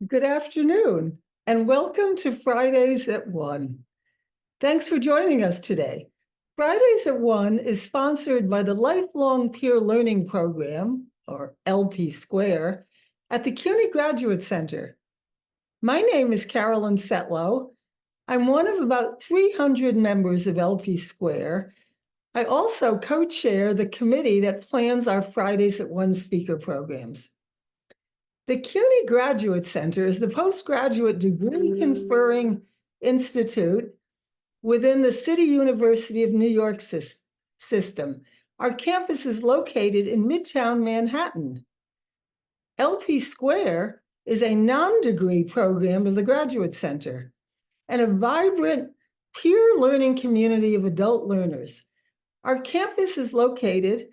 Good afternoon, and welcome to Fridays at 1. Thanks for joining us today. Fridays at 1 is sponsored by the Lifelong Peer Learning Program, or LP Square, at the CUNY Graduate Center. My name is Carolyn Setlow. I'm one of about 300 members of LP Square. I also co-chair the committee that plans our Fridays at 1 speaker programs. The CUNY Graduate Center is the postgraduate degree conferring institute within the City University of New York system. Our campus is located in Midtown Manhattan. LP Square is a non-degree program of the Graduate Center and a vibrant peer learning community of adult learners. Our campus is located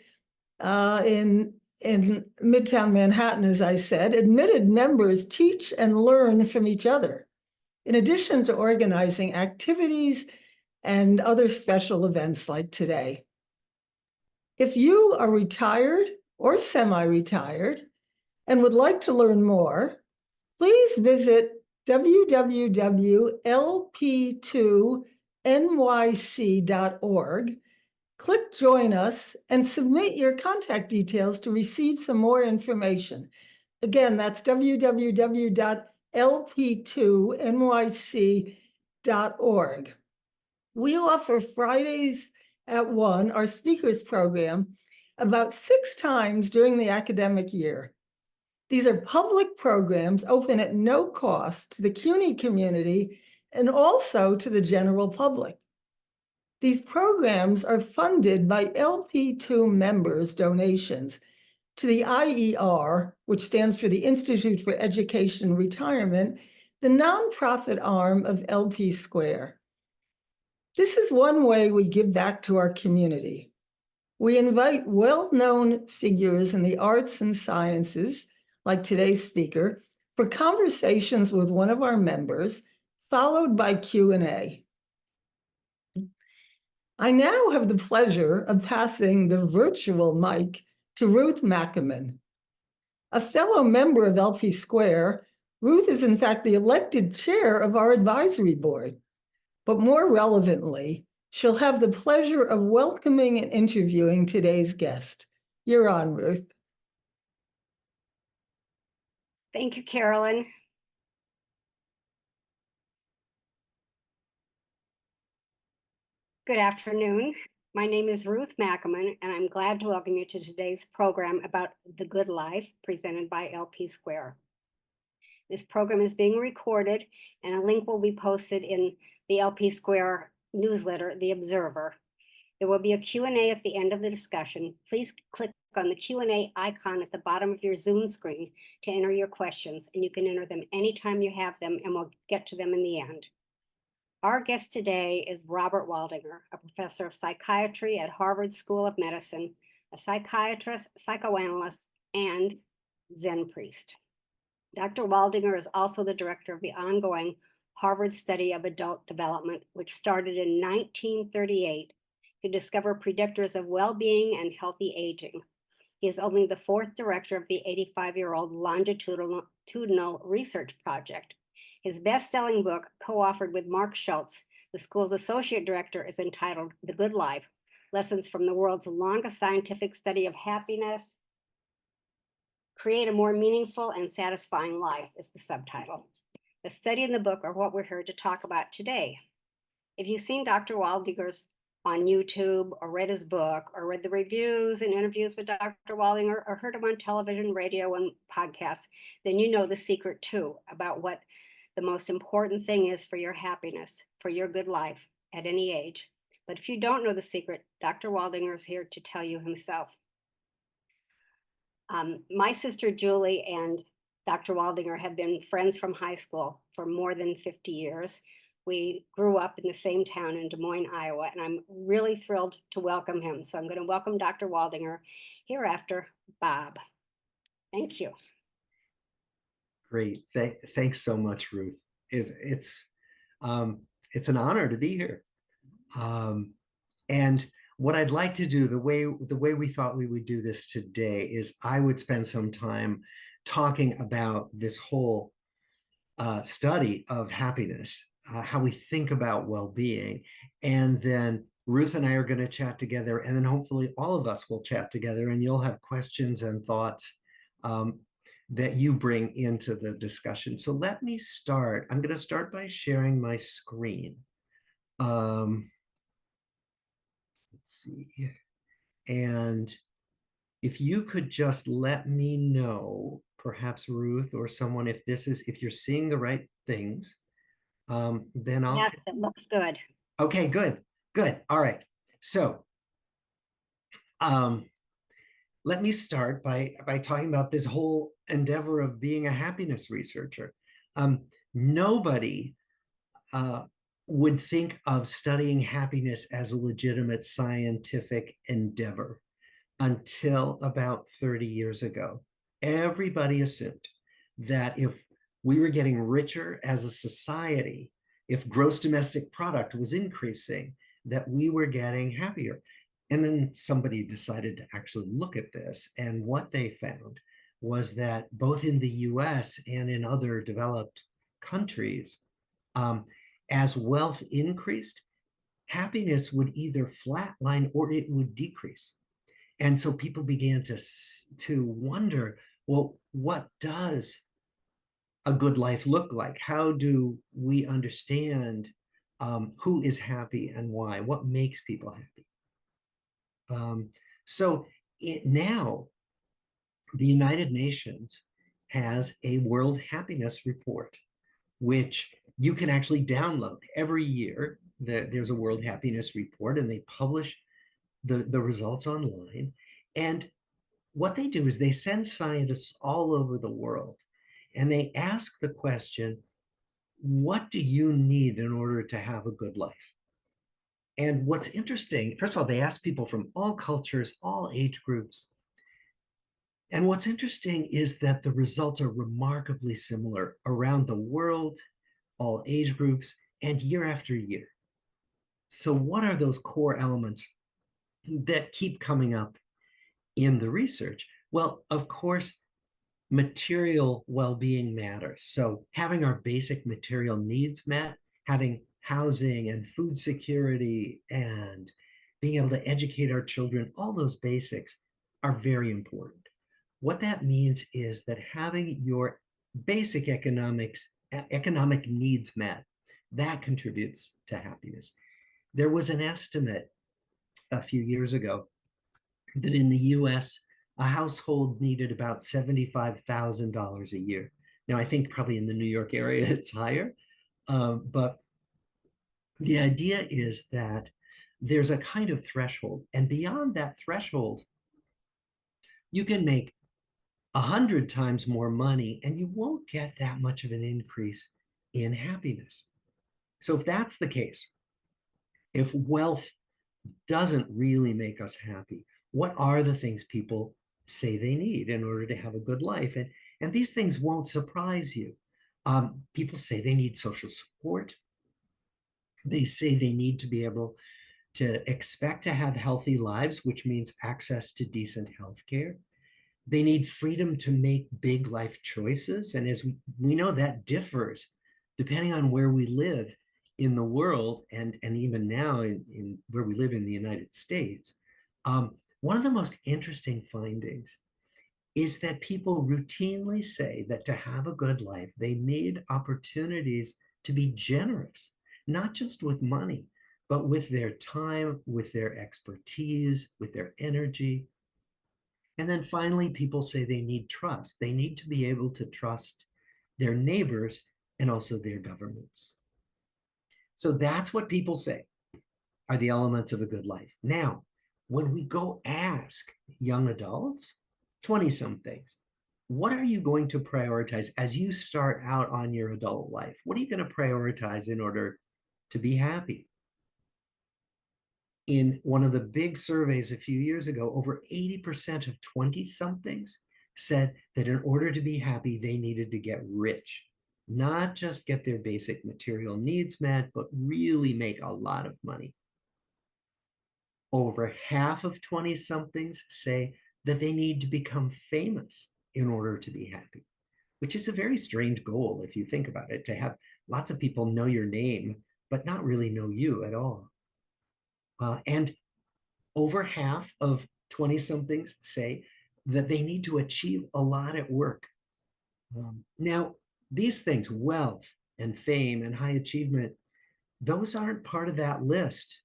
in Midtown Manhattan, as I said. Admitted members teach and learn from each other, in addition to organizing activities and other special events like today. If you are retired or semi-retired and would like to learn more, please visit www.lp2nyc.org. Click Join Us and submit your contact details to receive some more information. Again, that's www.lp2nyc.org. We offer Fridays at 1, our speakers program, about 6 times during the academic year. These are public programs open at no cost to the CUNY community and also to the general public. These programs are funded by LP2 members' donations to the IER, which stands for the Institute for Education and Retirement, the nonprofit arm of LP Square. This is one way we give back to our community. We invite well-known figures in the arts and sciences, like today's speaker, for conversations with one of our members, followed by Q&A. I now have the pleasure of passing the virtual mic to Ruth Mackaman. A fellow member of LP Square, Ruth is in fact the elected chair of our advisory board. But more relevantly, she'll have the pleasure of welcoming and interviewing today's guest. You're on, Ruth. Thank you, Carolyn. Good afternoon. My name is Ruth Mackaman, and I'm glad to welcome you to today's program about the good life presented by LP Square. This program is being recorded, and a link will be posted in the LP Square newsletter, The Observer. There will be a Q&A at the end of the discussion. Please click on the Q&A icon at the bottom of your Zoom screen to enter your questions, and you can enter them anytime you have them, and we'll get to them in the end. Our guest today is Robert Waldinger, a professor of psychiatry at Harvard School of Medicine, a psychiatrist, psychoanalyst, and Zen priest. Dr. Waldinger is also the director of the ongoing Harvard Study of Adult Development, which started in 1938 to discover predictors of well-being and healthy aging. He is only the 4th director of the 85-year-old longitudinal research project. His best-selling book, co-authored with Mark Schultz, the school's associate director, is entitled The Good Life: Lessons from the World's Longest Scientific Study of Happiness. Create a More Meaningful and Satisfying Life is the subtitle. The study and the book are what we're here to talk about today. If you've seen Dr. Waldinger's on YouTube, or read his book, or read the reviews and interviews with Dr. Waldinger, or heard him on television, radio, and podcasts, then you know the secret too about what the most important thing is for your happiness, for your good life at any age. But if you don't know the secret, Dr. Waldinger is here to tell you himself. My sister Julie and Dr. Waldinger have been friends from high school for more than 50 years. We grew up in the same town in Des Moines, Iowa, and I'm really thrilled to welcome him. So I'm going to welcome Dr. Waldinger hereafter, Bob. Thank you. Great. Thanks so much, Ruth. It's an honor to be here. And what I'd like to do, the way we thought we would do this today, is I would spend some time talking about this whole study of happiness, how we think about well-being. And then Ruth and I are going to chat together, and then hopefully all of us will chat together, and you'll have questions and thoughts that you bring into the discussion. So let me start. I'm going to start by sharing my screen. Let's see. And if you could just let me know, perhaps Ruth or someone, if you're seeing the right things, then I'll. Yes, it looks good. Okay, good. All right. So let me start by talking about this whole endeavor of being a happiness researcher. Nobody would think of studying happiness as a legitimate scientific endeavor until about 30 years ago. Everybody assumed that if we were getting richer as a society, if gross domestic product was increasing, that we were getting happier. And then somebody decided to actually look at this. And what they found was that both in the US and in other developed countries, as wealth increased, happiness would either flatline or it would decrease. And so people began to wonder, well, what does a good life look like? How do we understand who is happy and why? What makes people happy? So now the United Nations has a World Happiness Report, which you can actually download every year. There's a World Happiness Report, and they publish the results online. And what they do is they send scientists all over the world, and they ask the question, what do you need in order to have a good life? And what's interesting, first of all, they ask people from all cultures, all age groups. And what's interesting is that the results are remarkably similar around the world, all age groups, and year after year. So what are those core elements that keep coming up in the research? Well, of course, material well-being matters. So having our basic material needs met, having housing and food security, and being able to educate our children, all those basics are very important. What that means is that having your basic economic needs met, that contributes to happiness. There was an estimate a few years ago that in the US, a household needed about $75,000 a year. Now, I think probably in the New York area, it's higher. But the idea is that there's a kind of threshold. And beyond that threshold, you can make 100 times more money and you won't get that much of an increase in happiness. So if that's the case, if wealth doesn't really make us happy, what are the things people say they need in order to have a good life? And these things won't surprise you. People say they need social support. They say they need to be able to expect to have healthy lives, which means access to decent health care. They need freedom to make big life choices. And as we know, that differs depending on where we live in the world, and even now in where we live in the United States. One of the most interesting findings is that people routinely say that to have a good life, they need opportunities to be generous, not just with money, but with their time, with their expertise, with their energy. And then finally, people say they need trust. They need to be able to trust their neighbors and also their governments. So that's what people say are the elements of a good life. Now, when we go ask young adults, 20-somethings, what are you going to prioritize as you start out on your adult life? What are you going to prioritize in order to be happy? In one of the big surveys a few years ago, over 80% of 20-somethings said that in order to be happy, they needed to get rich, not just get their basic material needs met, but really make a lot of money. Over half of 20-somethings say that they need to become famous in order to be happy. which is a very strange goal if you think about it, to have lots of people know your name, but not really know you at all. And over half of 20 somethings say that they need to achieve a lot at work. Now, these things, wealth and fame and high achievement, those aren't part of that list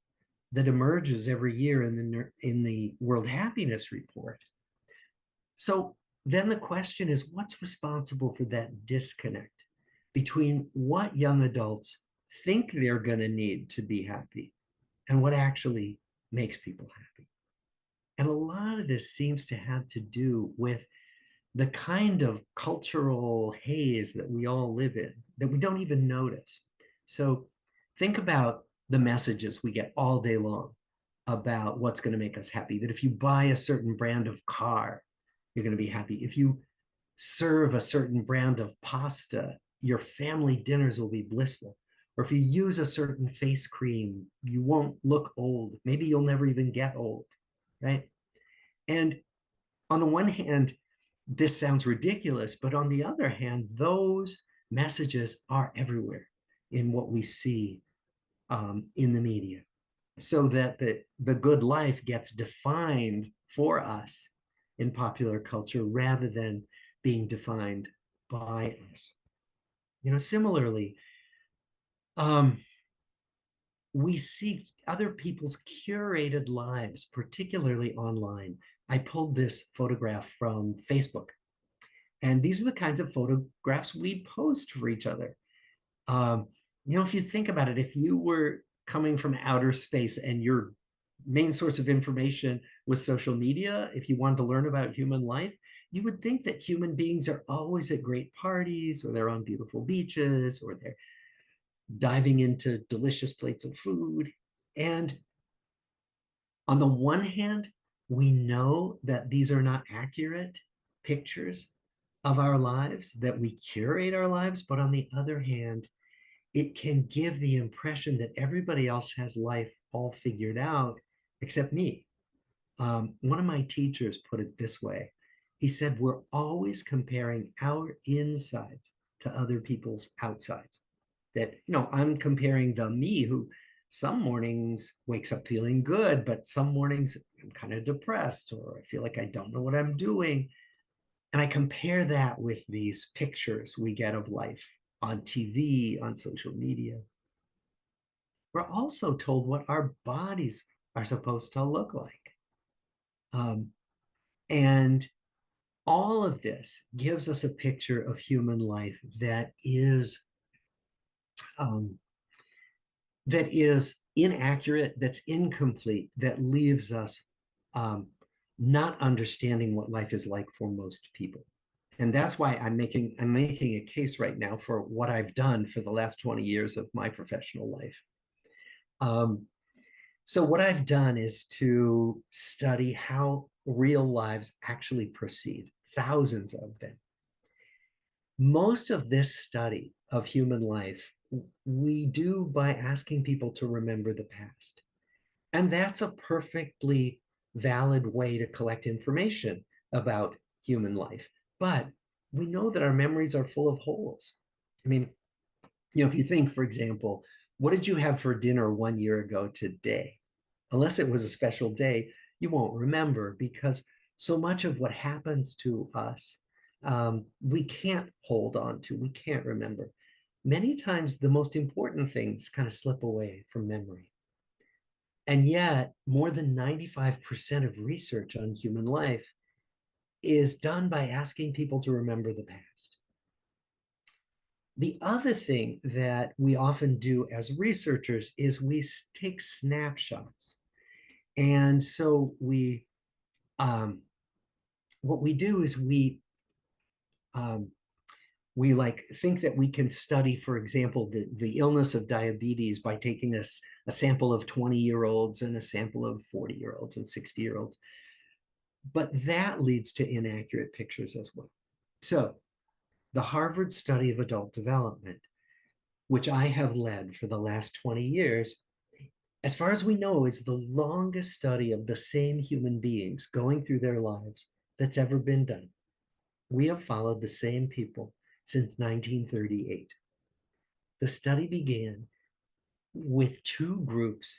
that emerges every year in the World Happiness Report. So then the question is, what's responsible for that disconnect between what young adults think they're going to need to be happy and what actually makes people happy? And a lot of this seems to have to do with the kind of cultural haze that we all live in that we don't even notice. So think about the messages we get all day long about what's going to make us happy, that if you buy a certain brand of car, you're going to be happy. If you serve a certain brand of pasta, your family dinners will be blissful. Or if you use a certain face cream, you won't look old. Maybe you'll never even get old, right? And on the one hand, this sounds ridiculous, but on the other hand, those messages are everywhere in what we see in the media, so that the good life gets defined for us in popular culture rather than being defined by us. Similarly, we see other people's curated lives, particularly online. I pulled this photograph from Facebook, and these are the kinds of photographs we post for each other. If you think about it, if you were coming from outer space and your main source of information was social media, if you wanted to learn about human life, you would think that human beings are always at great parties, or they're on beautiful beaches, or they're diving into delicious plates of food. And on the one hand, we know that these are not accurate pictures of our lives, that we curate our lives. But on the other hand, it can give the impression that everybody else has life all figured out except me. One of my teachers put it this way. He said, we're always comparing our insides to other people's outsides. That, I'm comparing the me who some mornings wakes up feeling good, but some mornings I'm kind of depressed, or I feel like I don't know what I'm doing. And I compare that with these pictures we get of life on TV, on social media. We're also told what our bodies are supposed to look like. And all of this gives us a picture of human life that is inaccurate, that's incomplete, that leaves us not understanding what life is like for most people. And that's why I'm making a case right now for what I've done for the last 20 years of my professional life. So what I've done is to study how real lives actually proceed, thousands of them. Most of this study of human life we do by asking people to remember the past. And that's a perfectly valid way to collect information about human life. But we know that our memories are full of holes. I mean, if you think, for example, what did you have for dinner 1 year ago today? Unless it was a special day, you won't remember, because so much of what happens to us, we can't hold on to, we can't remember. Many times the most important things kind of slip away from memory. And yet, more than 95% of research on human life is done by asking people to remember the past. The other thing that we often do as researchers is we take snapshots. And so what we do is we think that we can study, for example, the illness of diabetes by taking a sample of 20-year-olds and a sample of 40-year-olds and 60-year-olds. But that leads to inaccurate pictures as well. So the Harvard Study of Adult Development, which I have led for the last 20 years, as far as we know, is the longest study of the same human beings going through their lives that's ever been done. We have followed the same people since 1938. The study began with two groups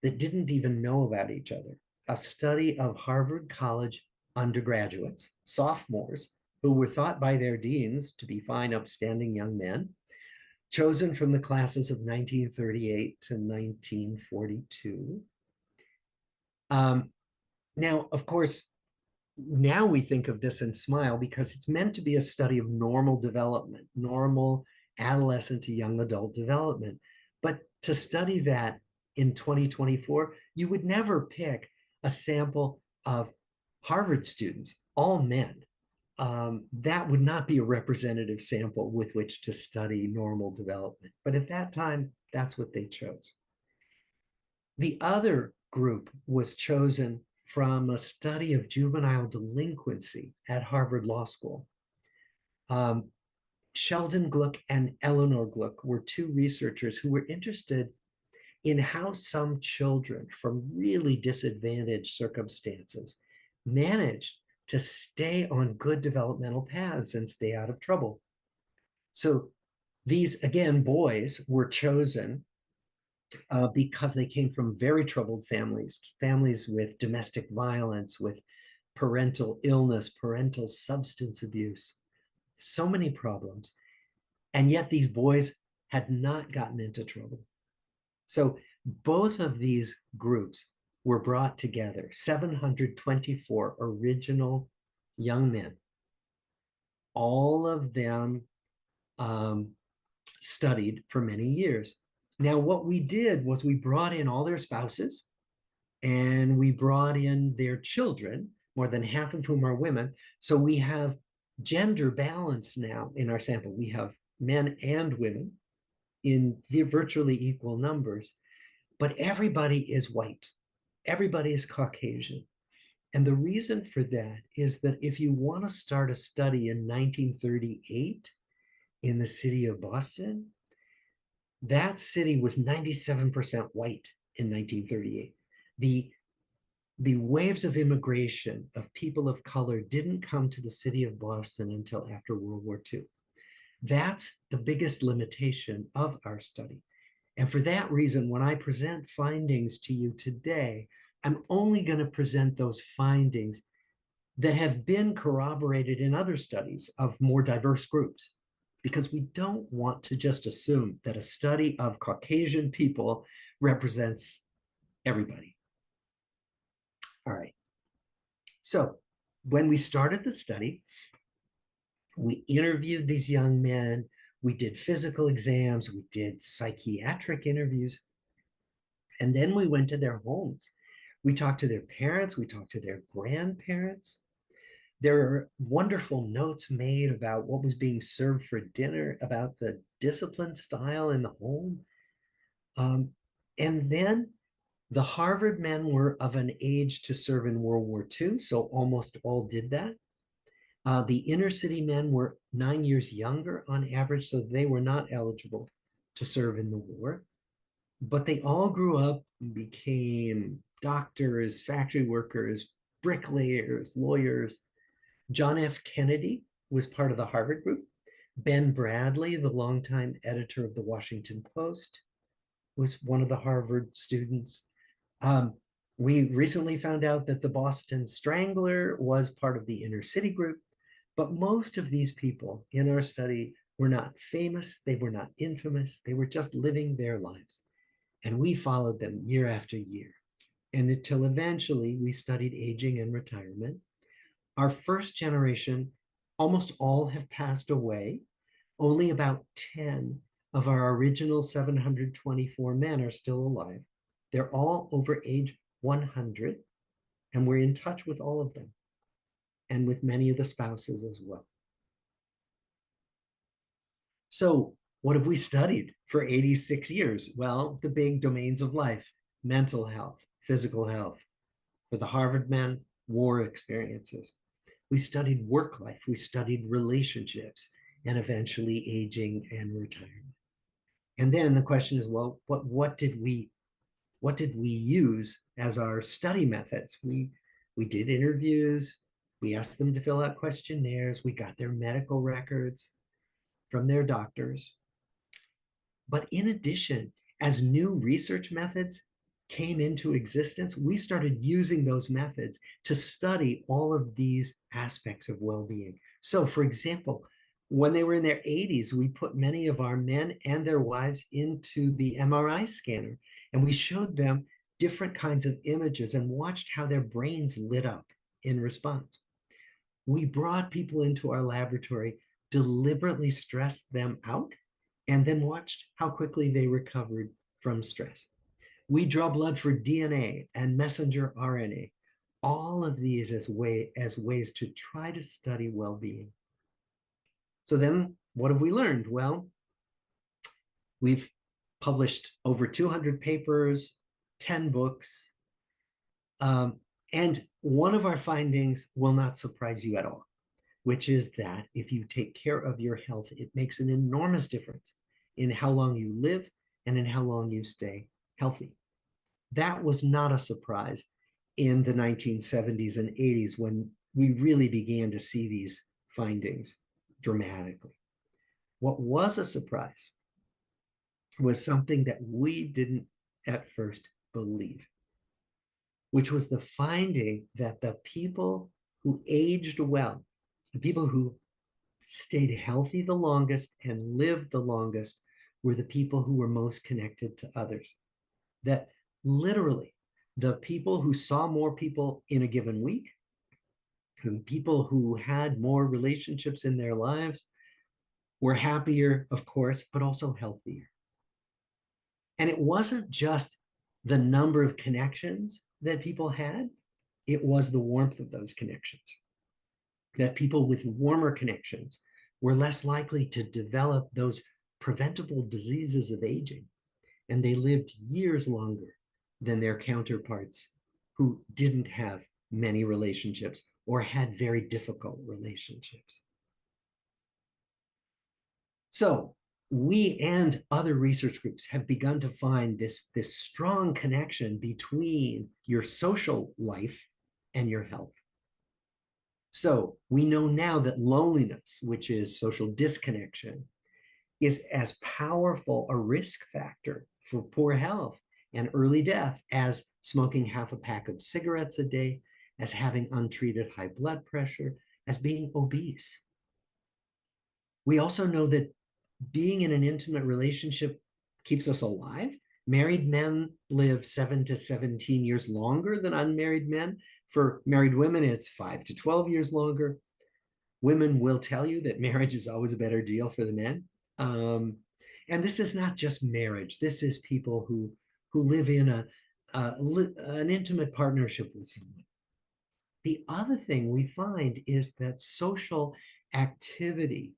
that didn't even know about each other. A study of Harvard College undergraduates, sophomores, who were thought by their deans to be fine, upstanding young men, chosen from the classes of 1938 to 1942. Now, of course, now we think of this and smile because it's meant to be a study of normal development, normal adolescent to young adult development. But to study that in 2024, you would never pick a sample of Harvard students, all men. That would not be a representative sample with which to study normal development. But at that time, that's what they chose. The other group was chosen from a study of juvenile delinquency at Harvard Law School. Sheldon Gluck and Eleanor Gluck were two researchers who were interested in how some children from really disadvantaged circumstances managed to stay on good developmental paths and stay out of trouble. So these, again, boys were chosen because they came from very troubled families, families with domestic violence, with parental illness, parental substance abuse, so many problems. And yet these boys had not gotten into trouble. So both of these groups were brought together, 724 original young men. All of them studied for many years. Now, what we did was we brought in all their spouses and we brought in their children, more than half of whom are women. So we have gender balance now in our sample. We have men and women in virtually equal numbers, but everybody is white. Everybody is Caucasian. And the reason for that is that if you want to start a study in 1938 in the city of Boston, that city was 97% white in 1938. The waves of immigration of people of color didn't come to the city of Boston until after World War II. That's the biggest limitation of our study. And for that reason, when I present findings to you today, I'm only going to present those findings that have been corroborated in other studies of more diverse groups, because we don't want to just assume that a study of Caucasian people represents everybody. All right. So when we started the study, we interviewed these young men, we did physical exams, we did psychiatric interviews, and then we went to their homes. We talked to their parents, we talked to their grandparents. There are wonderful notes made about what was being served for dinner, about the discipline style in the home. And then the Harvard men were of an age to serve in World War II, so almost all did that. The inner city men were 9 years younger on average, so they were not eligible to serve in the war. But they all grew up and became doctors, factory workers, bricklayers, lawyers. John F. Kennedy was part of the Harvard group. Ben Bradley, the longtime editor of the Washington Post, was one of the Harvard students. We recently found out that the Boston Strangler was part of the inner city group, but most of these people in our study were not famous, they were not infamous, they were just living their lives. And we followed them year after year. And until eventually we studied aging and retirement. Our first generation, almost all have passed away. Only about 10 of our original 724 men are still alive. They're all over age 100, and we're in touch with all of them and with many of the spouses as well. So what have we studied for 86 years? Well, the big domains of life: mental health, physical health. For the Harvard men, war experiences. We studied work life, we studied relationships, and eventually aging and retirement. And then the question is, well, what did we use as our study methods? We did interviews, we asked them to fill out questionnaires, we got their medical records. from their doctors. But in addition, as new research methods came into existence, we started using those methods to study all of these aspects of well-being. So, for example, when they were in their 80s, we put many of our men and their wives into the MRI scanner, and we showed them different kinds of images and watched how their brains lit up in response. We brought people into our laboratory, deliberately stressed them out, and then watched how quickly they recovered from stress. We draw blood for DNA and messenger RNA, all of these as ways to try to study well-being. So then what have we learned? Well, we've published over 200 papers, 10 books, and one of our findings will not surprise you at all, which is that if you take care of your health, it makes an enormous difference in how long you live and in how long you stay healthy. That was not a surprise in the 1970s and 80s when we really began to see these findings dramatically. What was a surprise was something that we didn't at first believe, which was the finding that the people who aged well, the people who stayed healthy the longest and lived the longest, were the people who were most connected to others. That literally the people who saw more people in a given week, and people who had more relationships in their lives, were happier, of course, but also healthier. And it wasn't just the number of connections that people had, it was the warmth of those connections. That people with warmer connections were less likely to develop those preventable diseases of aging, and they lived years longer than their counterparts who didn't have many relationships or had very difficult relationships. So we and other research groups have begun to find this strong connection between your social life and your health. So we know now that loneliness, which is social disconnection, is as powerful a risk factor for poor health and early death as smoking half a pack of cigarettes a day, as having untreated high blood pressure, as being obese. We also know that being in an intimate relationship keeps us alive. Married men live 7 to 17 years longer than unmarried men. For married women, it's 5 to 12 years longer. Women will tell you that marriage is always a better deal for the men. And this is not just marriage. This is people who live in an intimate partnership with someone. The other thing we find is that social activity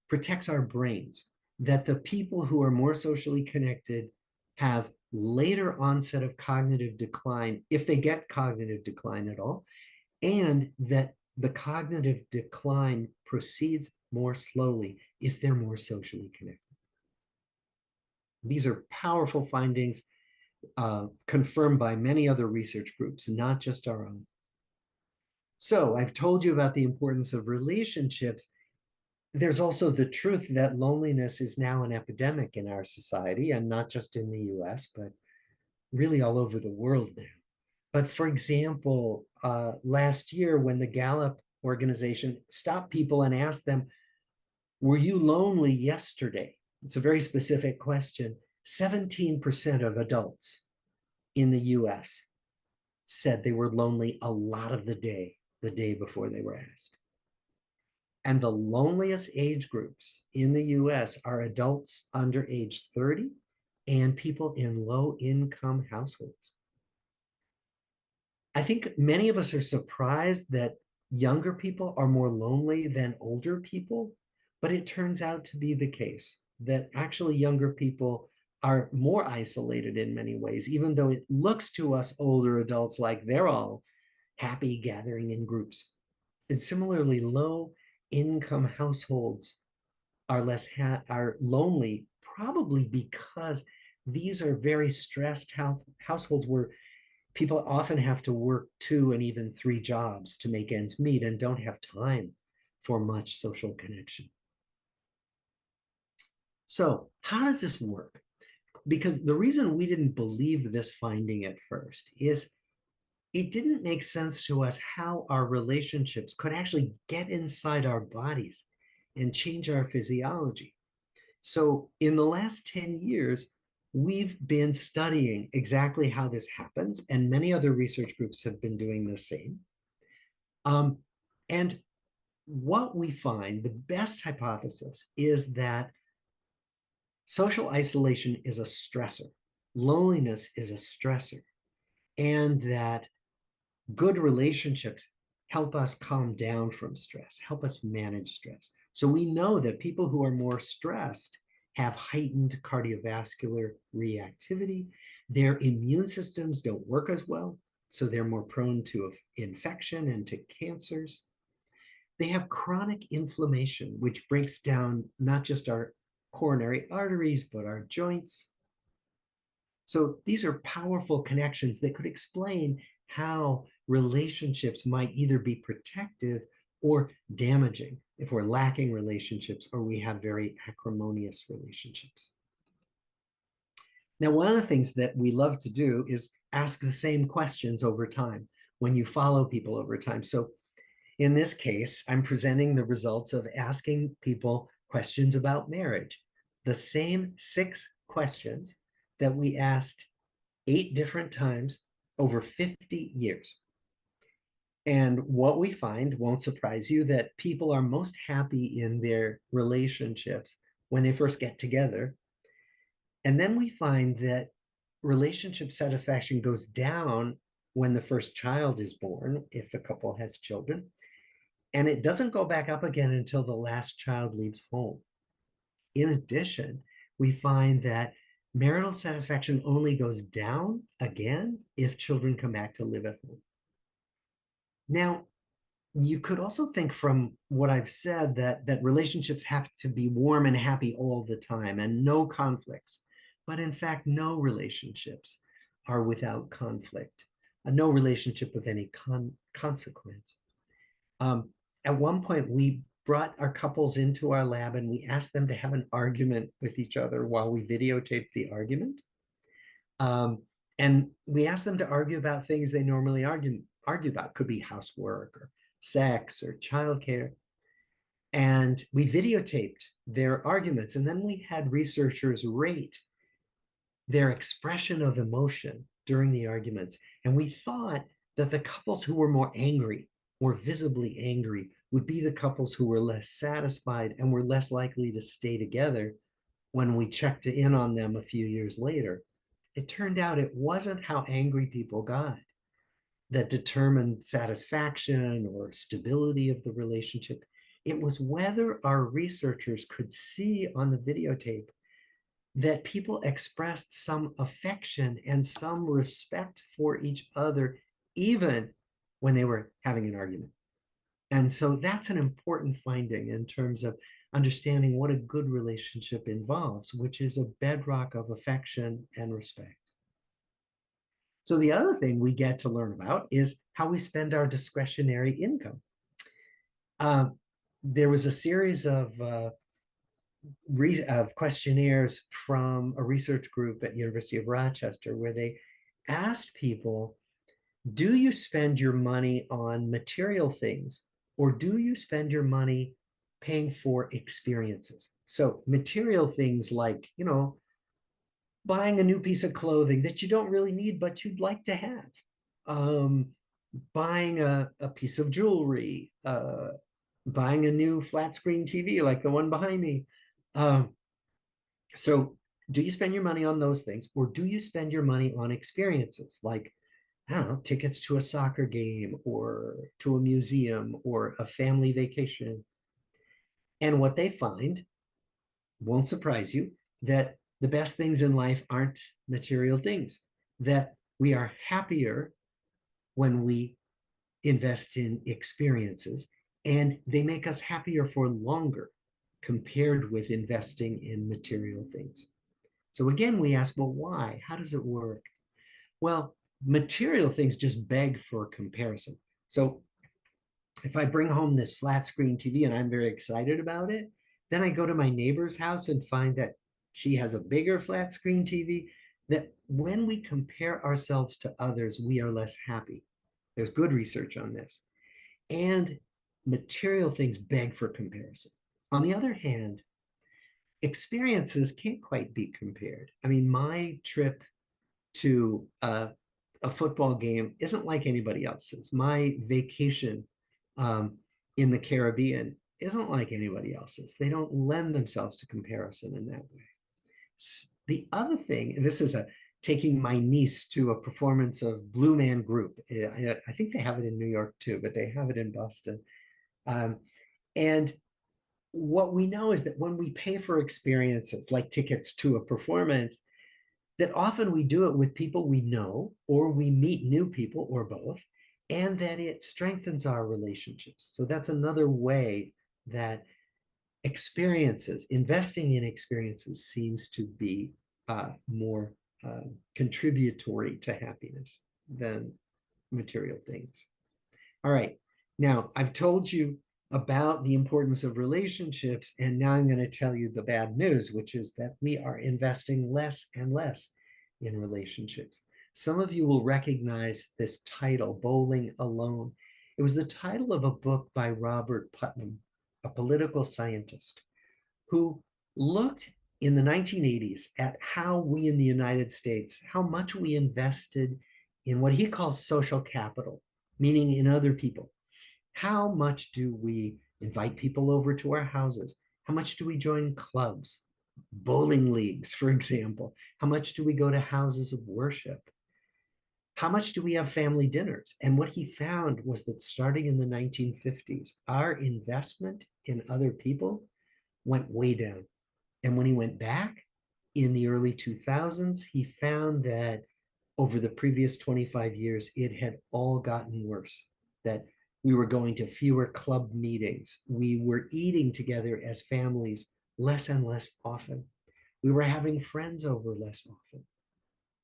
protects our brains, that the people who are more socially connected have later onset of cognitive decline, if they get cognitive decline at all, and that the cognitive decline proceeds more slowly if they're more socially connected. These are powerful findings confirmed by many other research groups, not just our own. So I've told you about the importance of relationships. There's also the truth that loneliness is now an epidemic in our society, and not just in the US, but really all over the world now. But for example, last year when the Gallup organization stopped people and asked them, were you lonely yesterday? It's a very specific question. 17% of adults in the US said they were lonely a lot of the day before they were asked. And the loneliest age groups in the US are adults under age 30 and people in low-income households. I think many of us are surprised that younger people are more lonely than older people, but it turns out to be the case that actually younger people are more isolated in many ways, even though it looks to us older adults like they're all happy gathering in groups. And similarly, low-income households are are lonely, probably because these are very stressed households where people often have to work 2 and even 3 jobs to make ends meet and don't have time for much social connection. So how does this work? Because the reason we didn't believe this finding at first is it didn't make sense to us how our relationships could actually get inside our bodies and change our physiology. So in the last 10 years, we've been studying exactly how this happens, and many other research groups have been doing the same. And what we find, the best hypothesis, is that social isolation is a stressor, loneliness is a stressor, and that good relationships help us calm down from stress, help us manage stress. So we know that people who are more stressed have heightened cardiovascular reactivity. Their immune systems don't work as well, so they're more prone to infection and to cancers. They have chronic inflammation, which breaks down not just our coronary arteries, but our joints. So these are powerful connections that could explain how relationships might either be protective or damaging if we're lacking relationships or we have very acrimonious relationships. Now, one of the things that we love to do is ask the same questions over time when you follow people over time. So in this case, I'm presenting the results of asking people questions about marriage, the same 6 questions that we asked 8 different times over 50 years. And what we find won't surprise you, that people are most happy in their relationships when they first get together. And then we find that relationship satisfaction goes down when the first child is born, if the couple has children. And it doesn't go back up again until the last child leaves home. In addition, we find that marital satisfaction only goes down again if children come back to live at home. Now, you could also think from what I've said that relationships have to be warm and happy all the time and no conflicts. But in fact, no relationships are without conflict, no relationship of any consequence. At one point, we brought our couples into our lab and we asked them to have an argument with each other while we videotaped the argument. And we asked them to argue about things they normally argue about. Could be housework or sex or childcare. And we videotaped their arguments. And then we had researchers rate their expression of emotion during the arguments. And we thought that the couples who were more angry, more visibly angry, would be the couples who were less satisfied and were less likely to stay together when we checked in on them a few years later. It turned out it wasn't how angry people got that determined satisfaction or stability of the relationship. It was whether our researchers could see on the videotape that people expressed some affection and some respect for each other, even when they were having an argument. And so that's an important finding in terms of understanding what a good relationship involves, which is a bedrock of affection and respect. So the other thing we get to learn about is how we spend our discretionary income. There was a series of questionnaires from a research group at University of Rochester where they asked people, do you spend your money on material things or do you spend your money paying for experiences? So material things like, buying a new piece of clothing that you don't really need, but you'd like to have. Buying a piece of jewelry, buying a new flat screen TV like the one behind me. So do you spend your money on those things or do you spend your money on experiences like, I don't know, tickets to a soccer game or to a museum or a family vacation? And what they find won't surprise you, that the best things in life aren't material things, that we are happier when we invest in experiences, and they make us happier for longer compared with investing in material things. So again, we ask, well, why? How does it work? Well, material things just beg for comparison. So if I bring home this flat screen TV and I'm very excited about it, then I go to my neighbor's house and find that She has a bigger flat screen TV. That when we compare ourselves to others, we are less happy. There's good research on this. And material things beg for comparison. On the other hand, experiences can't quite be compared. I mean, my trip to a football game isn't like anybody else's. My vacation in the Caribbean isn't like anybody else's. They don't lend themselves to comparison in that way. The other thing, and this is taking my niece to a performance of Blue Man Group. I think they have it in New York too, but they have it in Boston. And what we know is that when we pay for experiences like tickets to a performance, that often we do it with people we know, or we meet new people, or both, and that it strengthens our relationships. So that's another way that experiences, investing in experiences, seems to be more contributory to happiness than material things. All right, now I've told you about the importance of relationships, and now I'm going to tell you the bad news, which is that we are investing less and less in relationships. Some of you will recognize this title, Bowling Alone. It was the title of a book by Robert Putnam, a political scientist, who looked in the 1980s at how we in the United States, how much we invested in what he calls social capital, meaning in other people. How much do we invite people over to our houses? How much do we join clubs, bowling leagues, for example? How much do we go to houses of worship? How much do we have family dinners? And what he found was that starting in the 1950s, our investment in other people went way down. And when he went back in the early 2000s, he found that over the previous 25 years, it had all gotten worse, that we were going to fewer club meetings. We were eating together as families less and less often. We were having friends over less often.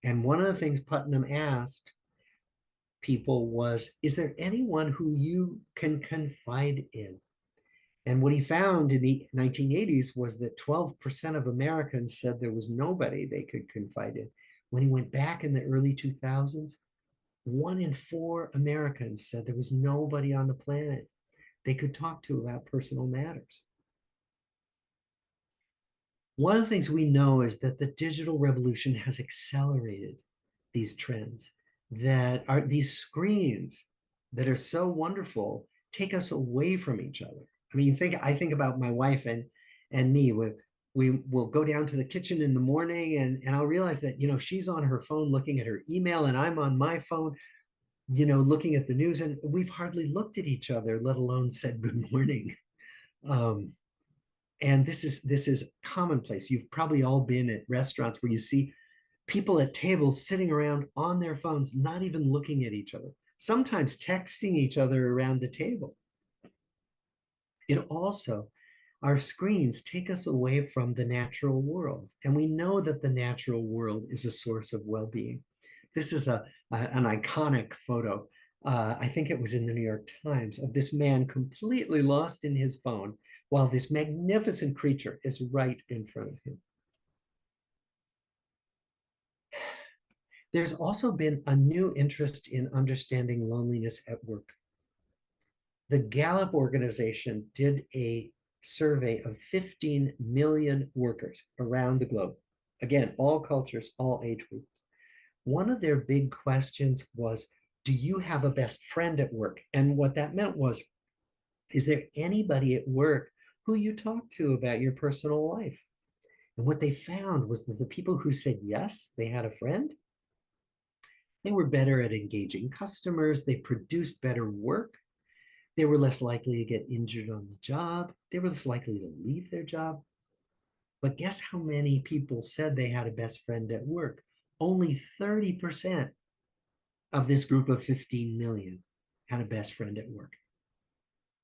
And one of the things Putnam asked people was, is there anyone who you can confide in? And what he found in the 1980s was that 12% of Americans said there was nobody they could confide in. When he went back in the early 2000s, 1 in 4 Americans said there was nobody on the planet they could talk to about personal matters. One of the things we know is that the digital revolution has accelerated these trends, that are these screens that are so wonderful take us away from each other. I mean, I think about my wife and me. We will go down to the kitchen in the morning, and I'll realize that, you know, she's on her phone looking at her email, and I'm on my phone, you know, looking at the news, and we've hardly looked at each other, let alone said good morning. And this is commonplace. You've probably all been at restaurants where you see people at tables sitting around on their phones, not even looking at each other, sometimes texting each other around the table. It also, our screens take us away from the natural world. And we know that the natural world is a source of well-being. This is an iconic photo. I think it was in the New York Times, of this man completely lost in his phone while this magnificent creature is right in front of him. There's also been a new interest in understanding loneliness at work. The Gallup organization did a survey of 15 million workers around the globe. Again, all cultures, all age groups. One of their big questions was, do you have a best friend at work? And what that meant was, is there anybody at work who you talk to about your personal life? And what they found was that the people who said yes, they had a friend, they were better at engaging customers, they produced better work, they were less likely to get injured on the job, they were less likely to leave their job. But guess how many people said they had a best friend at work? Only 30% of this group of 15 million had a best friend at work.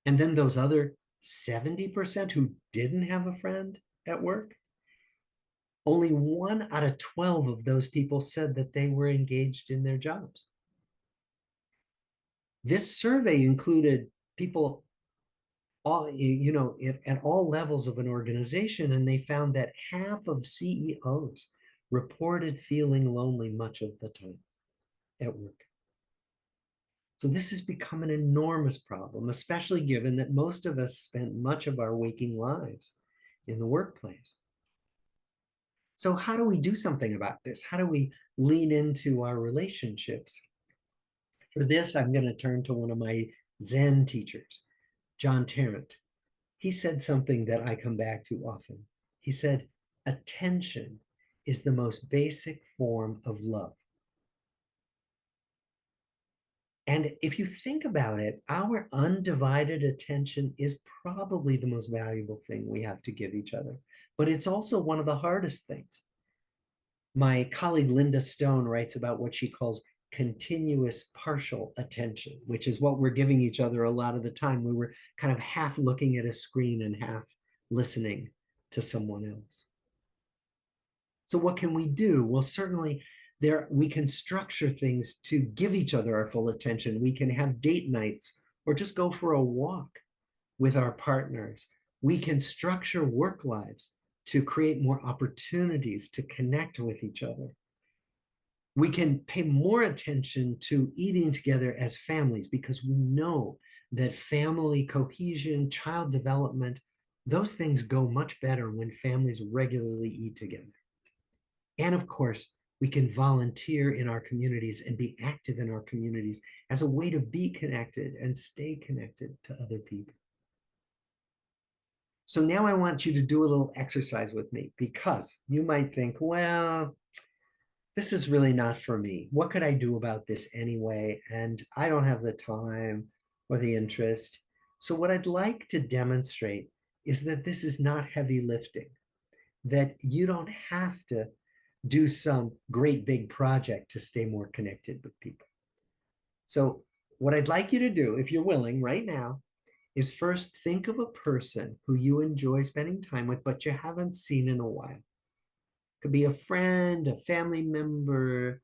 And then those other 70% who didn't have a friend at work, only 1 out of 12 of those people said that they were engaged in their jobs. This survey included people all, you know, at all levels of an organization, and they found that half of CEOs reported feeling lonely much of the time at work. So this has become an enormous problem, especially given that most of us spent much of our waking lives in the workplace. So how do we do something about this? How do we lean into our relationships? For this, I'm going to turn to one of my Zen teachers, John Tarrant. He said something that I come back to often. He said, attention is the most basic form of love. And if you think about it, our undivided attention is probably the most valuable thing we have to give each other. But it's also one of the hardest things. My colleague Linda Stone writes about what she calls continuous partial attention, which is what we're giving each other a lot of the time. We were kind of half looking at a screen and half listening to someone else. So what can we do? Well, certainly we can structure things to give each other our full attention. We can have date nights or just go for a walk with our partners. We can structure work lives to create more opportunities to connect with each other. We can pay more attention to eating together as families because we know that family cohesion, child development, those things go much better when families regularly eat together. And of course, we can volunteer in our communities and be active in our communities as a way to be connected and stay connected to other people. So now I want you to do a little exercise with me because you might think, well, this is really not for me. What could I do about this anyway? And I don't have the time or the interest. So what I'd like to demonstrate is that this is not heavy lifting, that you don't have to do some great big project to stay more connected with people. So what I'd like you to do, if you're willing right now, is first think of a person who you enjoy spending time with, but you haven't seen in a while. Could be a friend, a family member,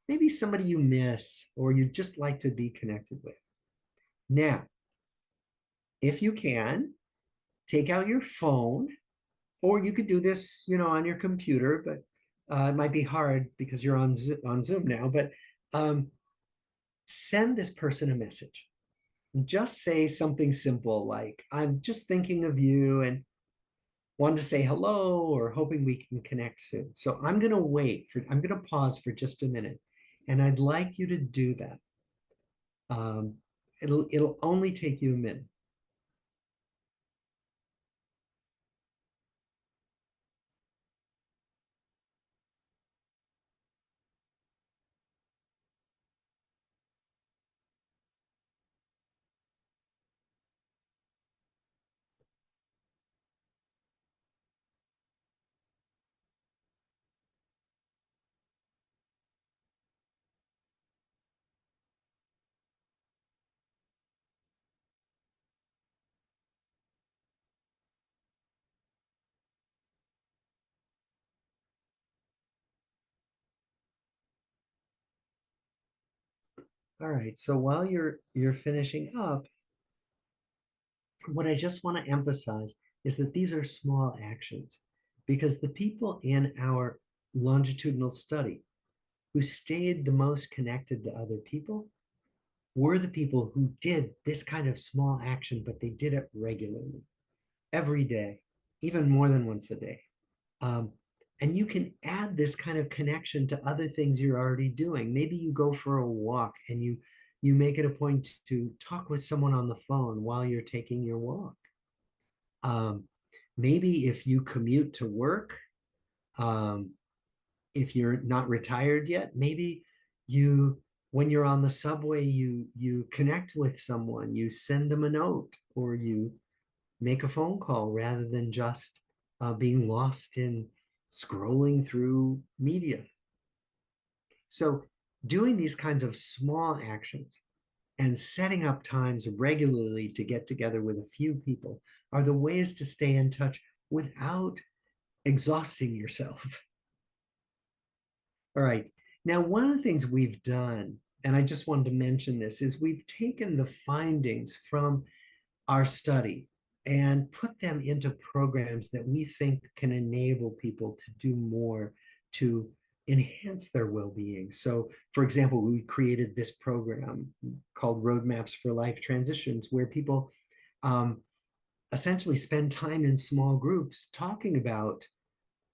maybe somebody you miss or you just like to be connected with. Now, if you can, take out your phone, or you could do this, you know, on your computer, but it might be hard because you're on Zoom now, but send this person a message. Just say something simple like, I'm just thinking of you and wanted to say hello or hoping we can connect soon. So I'm going to pause for just a minute. And I'd like you to do that. It'll only take you a minute. All right, so while you're finishing up, what I just want to emphasize is that these are small actions because the people in our longitudinal study who stayed the most connected to other people were the people who did this kind of small action, but they did it regularly, every day, even more than once a day. And you can add this kind of connection to other things you're already doing. Maybe you go for a walk and you make it a point to talk with someone on the phone while you're taking your walk. Maybe if you commute to work, if you're not retired yet, maybe when you're on the subway, you connect with someone, you send them a note, or you make a phone call rather than just being lost in scrolling through media. So doing these kinds of small actions and setting up times regularly to get together with a few people are the ways to stay in touch without exhausting yourself. All right. Now, one of the things we've done, and I just wanted to mention this, is we've taken the findings from our study and put them into programs that we think can enable people to do more to enhance their well-being. So, for example, we created this program called Roadmaps for Life Transitions, where people essentially spend time in small groups talking about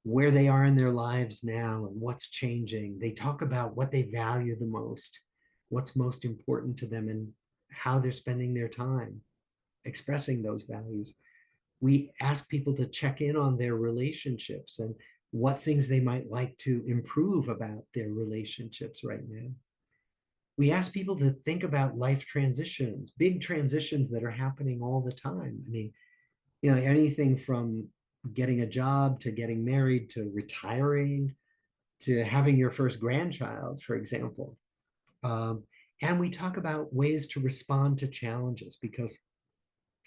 where they are in their lives now and what's changing. They talk about what they value the most, what's most important to them, and how they're spending their time expressing those values. We ask people to check in on their relationships and what things they might like to improve about their relationships right now. We ask people to think about life transitions, big transitions that are happening all the time. I mean, anything from getting a job to getting married to retiring to having your first grandchild, for example. And we talk about ways to respond to challenges, because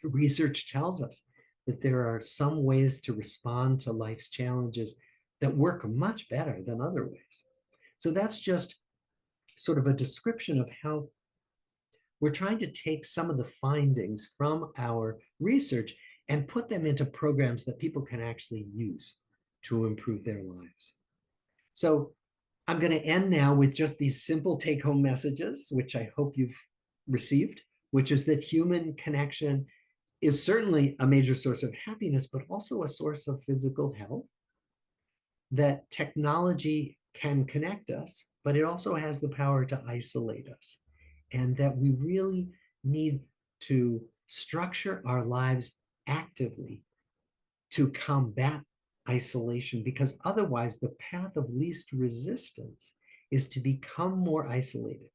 research tells us that there are some ways to respond to life's challenges that work much better than other ways. So that's just sort of a description of how we're trying to take some of the findings from our research and put them into programs that people can actually use to improve their lives. So I'm going to end now with just these simple take-home messages, which I hope you've received, which is that human connection is certainly a major source of happiness, but also a source of physical health. That technology can connect us, but it also has the power to isolate us. And that we really need to structure our lives actively to combat isolation, because otherwise the path of least resistance is to become more isolated.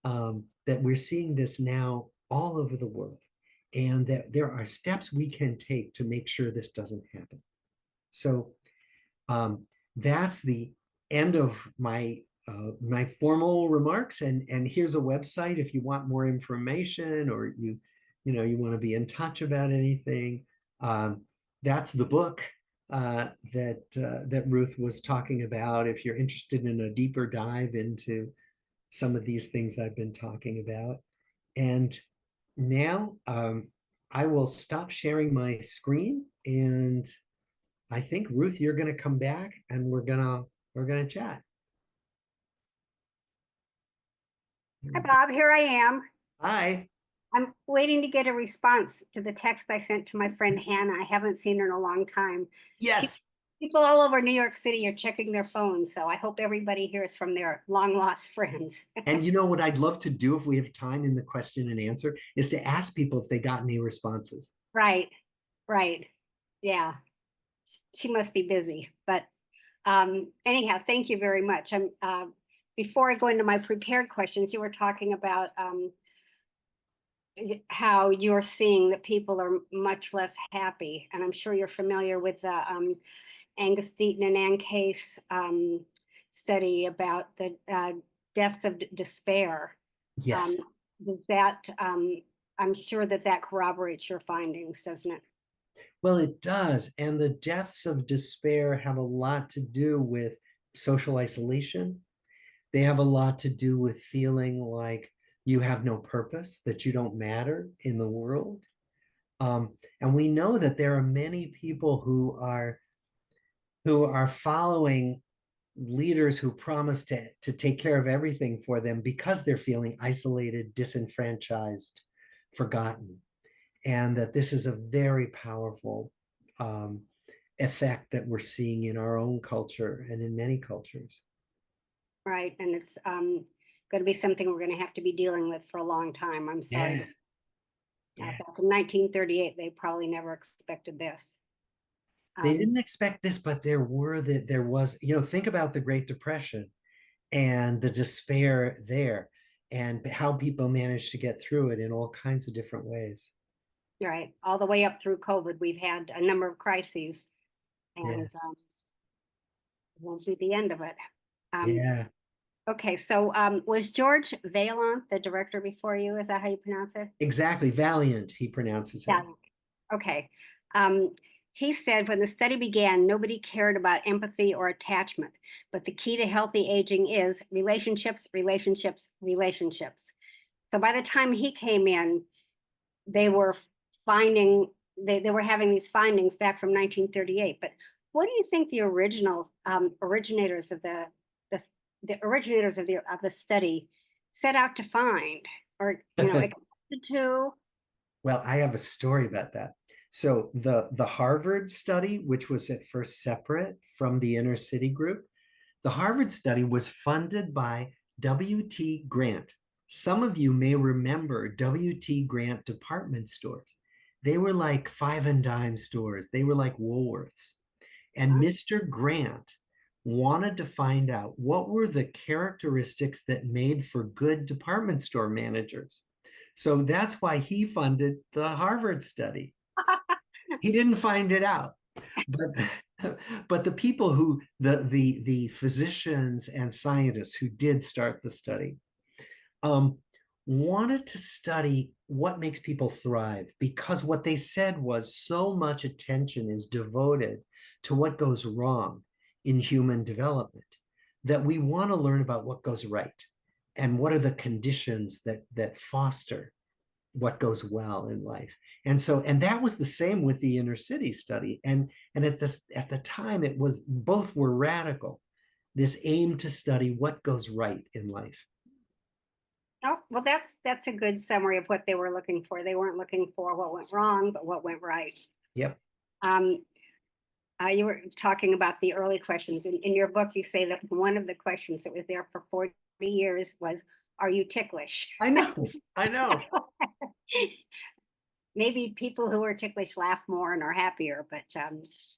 That we're seeing this now all over the world, and that there are steps we can take to make sure this doesn't happen. So that's the end of my formal remarks, and here's a website if you want more information, or you want to be in touch about anything. That's the book that Ruth was talking about, if you're interested in a deeper dive into some of these things I've been talking about. And now I will stop sharing my screen, and I think, Ruth, you're going to come back and we're gonna chat. Hi, Bob. Here I am. Hi. I'm waiting to get a response to the text I sent to my friend Hannah. I haven't seen her in a long time. Yes. People all over New York City are checking their phones, so I hope everybody hears from their long lost friends. And you know what I'd love to do if we have time in the question and answer is to ask people if they got any responses. Right, right. Yeah, she must be busy. But anyhow, thank you very much. Before I go into my prepared questions, you were talking about how you're seeing that people are much less happy. And I'm sure you're familiar with the Angus Deaton and Ann Case study about the deaths of despair. Yes. I'm sure that corroborates your findings, doesn't it? Well, it does. And the deaths of despair have a lot to do with social isolation. They have a lot to do with feeling like you have no purpose, that you don't matter in the world. And we know that there are many people who are following leaders who promise to take care of everything for them because they're feeling isolated, disenfranchised, forgotten. And that this is a very powerful effect that we're seeing in our own culture and in many cultures. Right, and it's going to be something we're going to have to be dealing with for a long time. I'm sorry. Yeah. Back in 1938, they probably never expected this. They didn't expect this, but there was, think about the Great Depression and the despair there, and how people managed to get through it in all kinds of different ways. Right, all the way up through COVID, we've had a number of crises, and it won't be the end of it. Yeah. Okay, so was George Vaillant the director before you? Is that how you pronounce it? Exactly. Valiant, he pronounces it. Valiant. Okay. He said when the study began, nobody cared about empathy or attachment, but the key to healthy aging is relationships, relationships, relationships. So by the time he came in, they were finding they were having these findings back from 1938. But what do you think the original originators of the originators of the study set out to find, or expected to? Well, I have a story about that. So the Harvard study, which was at first separate from the inner city group, the Harvard study was funded by W.T. Grant. Some of you may remember W.T. Grant department stores. They were like five and dime stores. They were like Woolworths. And Mr. Grant wanted to find out what were the characteristics that made for good department store managers. So that's why he funded the Harvard study. He didn't find it out, but the people who the physicians and scientists who did start the study wanted to study what makes people thrive, because what they said was so much attention is devoted to what goes wrong in human development that we want to learn about what goes right and what are the conditions that foster what goes well in life. And that was the same with the inner city study. And at the time, it was, both were radical, this aim to study what goes right in life. Oh, well, that's a good summary of what they were looking for. They weren't looking for what went wrong, but what went right. Yep. You were talking about the early questions. In your book, you say that one of the questions that was there for 40 years was, "Are you ticklish?" I know. Maybe people who are ticklish laugh more and are happier,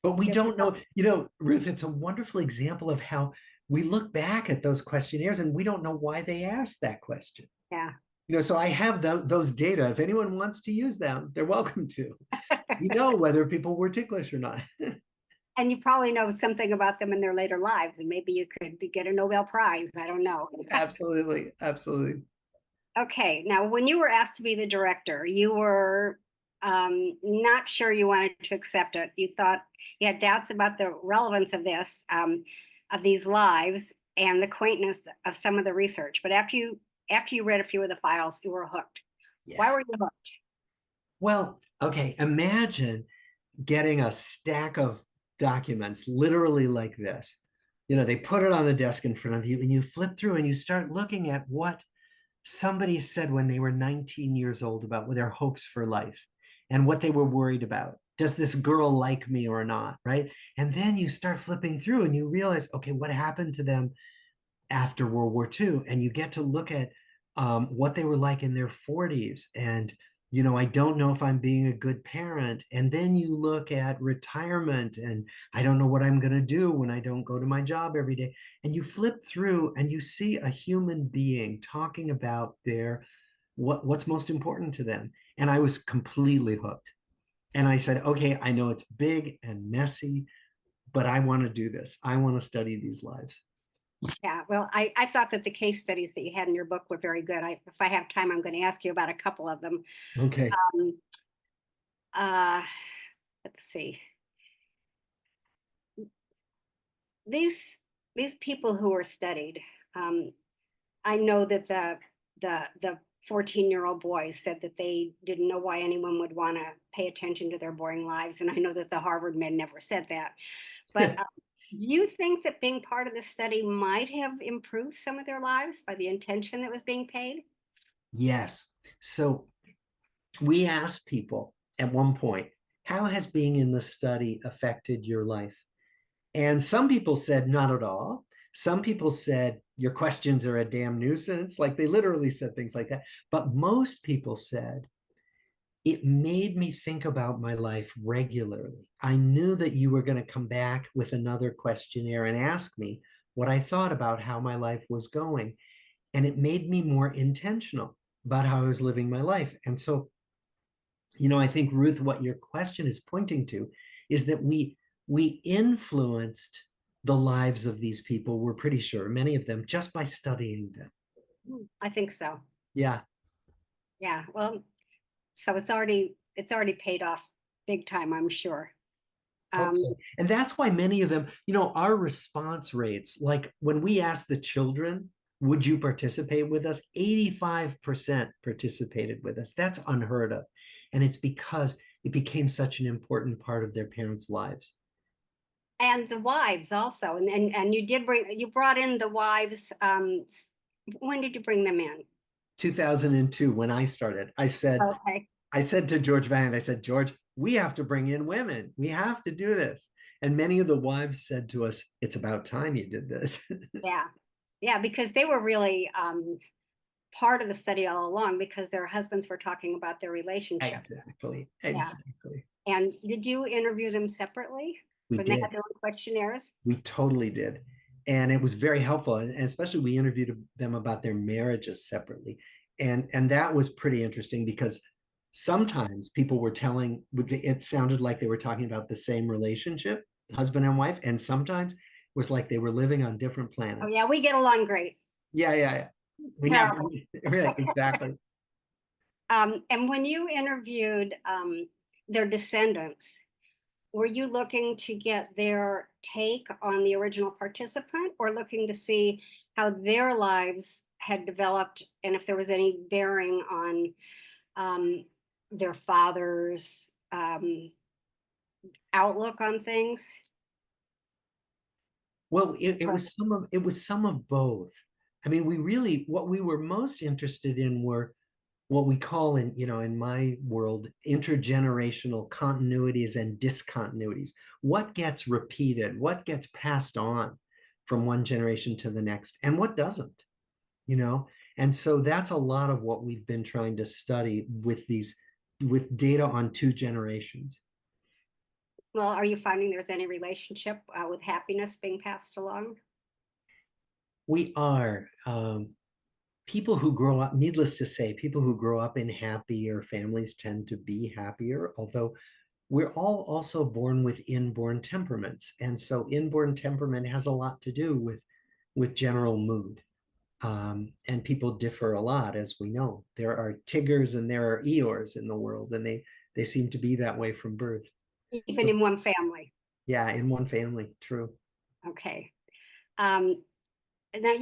but we don't know. Ruth, it's a wonderful example of how we look back at those questionnaires and we don't know why they asked that question. Yeah. So I have those data. If anyone wants to use them, they're welcome to. We know whether people were ticklish or not. And you probably know something about them in their later lives, and maybe you could get a Nobel Prize. I don't know. Absolutely. Okay, now when you were asked to be the director, you were not sure you wanted to accept it. You thought you had doubts about the relevance of of these lives and the quaintness of some of the research. But after you read a few of the files, you were hooked. Yeah. Why were you hooked? Well, okay, imagine getting a stack of documents literally like this. They put it on the desk in front of you and you flip through and you start looking at what somebody said when they were 19 years old about their hopes for life and what they were worried about. Does this girl like me or not, right? And then you start flipping through and you realize, okay, what happened to them after World War II? And you get to look at what they were like in their 40s. And I don't know if I'm being a good parent. And then you look at retirement and I don't know what I'm going to do when I don't go to my job every day. And you flip through and you see a human being talking about what's most important to them. And I was completely hooked. And I said, okay, I know it's big and messy, but I want to do this. I want to study these lives. Yeah, well, I thought that the case studies that you had in your book were very good. If I have time, I'm going to ask you about a couple of them. Okay. Let's see. These people who were studied, I know that the 14-year-old boy said that they didn't know why anyone would want to pay attention to their boring lives, and I know that the Harvard men never said that. But do you think that being part of the study might have improved some of their lives by the attention that was being paid? Yes. So we asked people at one point, how has being in the study affected your life? And some people said, not at all. Some people said, your questions are a damn nuisance. Like they literally said things like that. But most people said, it made me think about my life regularly. I knew that you were going to come back with another questionnaire and ask me what I thought about how my life was going. And it made me more intentional about how I was living my life. And so, I think, Ruth, what your question is pointing to is that we influenced the lives of these people, we're pretty sure, many of them, just by studying them. I think so. Yeah. Yeah. Well, so it's already paid off big time, I'm sure. Okay. And that's why many of them, our response rates, like when we ask the children, would you participate with us? 85% participated with us. That's unheard of. And it's because it became such an important part of their parents' lives. And the wives also, and you brought in the wives. When did you bring them in? 2002, when I started, Okay. I said to George Valiant, I said, George, we have to bring in women. We have to do this. And many of the wives said to us, it's about time you did this. Yeah, yeah, because they were really part of the study all along because their husbands were talking about their relationship. Exactly. Yeah. Exactly. And did you interview them separately We when they did. had their own questionnaires? We totally did. And it was very helpful. And especially we interviewed them about their marriages separately. And that was pretty interesting because sometimes people were telling, it sounded like they were talking about the same relationship, husband and wife. And sometimes it was like they were living on different Oh planets. yeah, we get along great. Yeah, yeah, yeah. We never, Terrible. right, exactly. And when you interviewed their descendants, were you looking to get their take on the original participant or looking to see how their lives had developed and if there was any bearing on their father's outlook on things? Well, it was some of both. I mean, what we were most interested in were what we call in my world, intergenerational continuities and discontinuities. What gets repeated, what gets passed on from one generation to the next, and what doesn't, you know? And so that's a lot of what we've been trying to study with data on two generations. Well, are you finding there's any relationship with happiness being passed along? We are. People who grow up, needless to say, people who grow up in happier families tend to be happier, although we're all also born with inborn temperaments. And so inborn temperament has a lot to do with general mood. And people differ a lot, as we know. There are Tiggers and there are Eeyores in the world, and they seem to be that way from birth. Even in one family. Yeah, in one family, true. Okay. Um, Now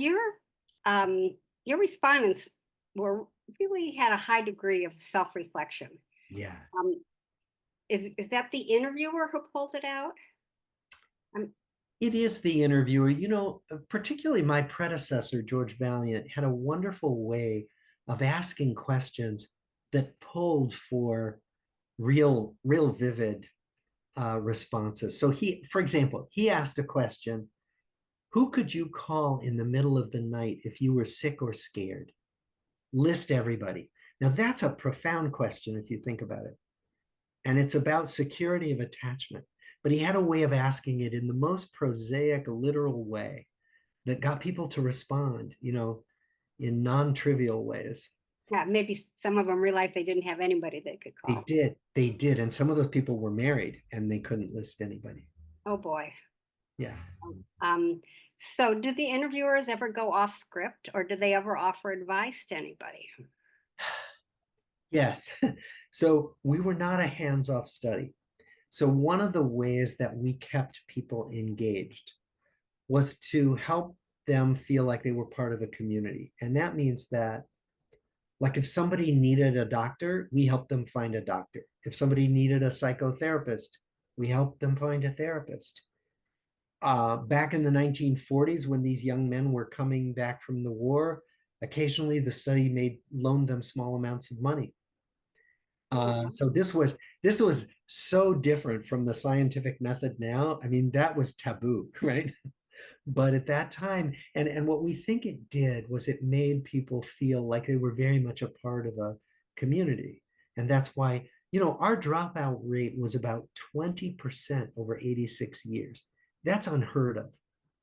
your respondents were really had a high degree of self-reflection. Yeah. Um, is that the interviewer who pulled it out? Um, It is the interviewer. Particularly my predecessor, George Valiant, had a wonderful way of asking questions that pulled for real vivid responses. So for example, he asked a question, who could you call in the middle of the night if you were sick or scared? List everybody. Now that's a profound question if you think about it. And it's about security of attachment. But he had a way of asking it in the most prosaic, literal way that got people to respond, in non-trivial ways. yeah, maybe some of them realized they didn't have anybody they could They call. did, they did. And some of those people were married and they couldn't list anybody. Oh boy. Yeah. Um, so did the interviewers ever go off script or did they ever offer advice to anybody? Yes. So we were not a hands-off study. So one of the ways that we kept people engaged was to help them feel like they were part of a community. And that means that, like, if somebody needed a doctor, we helped them find a doctor. If somebody needed a psychotherapist, we helped them find a therapist. Back in the 1940s, when these young men were coming back from the war, occasionally the study loaned them small amounts of money. So this was so different from the scientific method now. I mean, that was taboo, right? But at that time, and what we think it did was it made people feel like they were very much a part of a community. And that's why, our dropout rate was about 20% over 86 years. That's unheard of.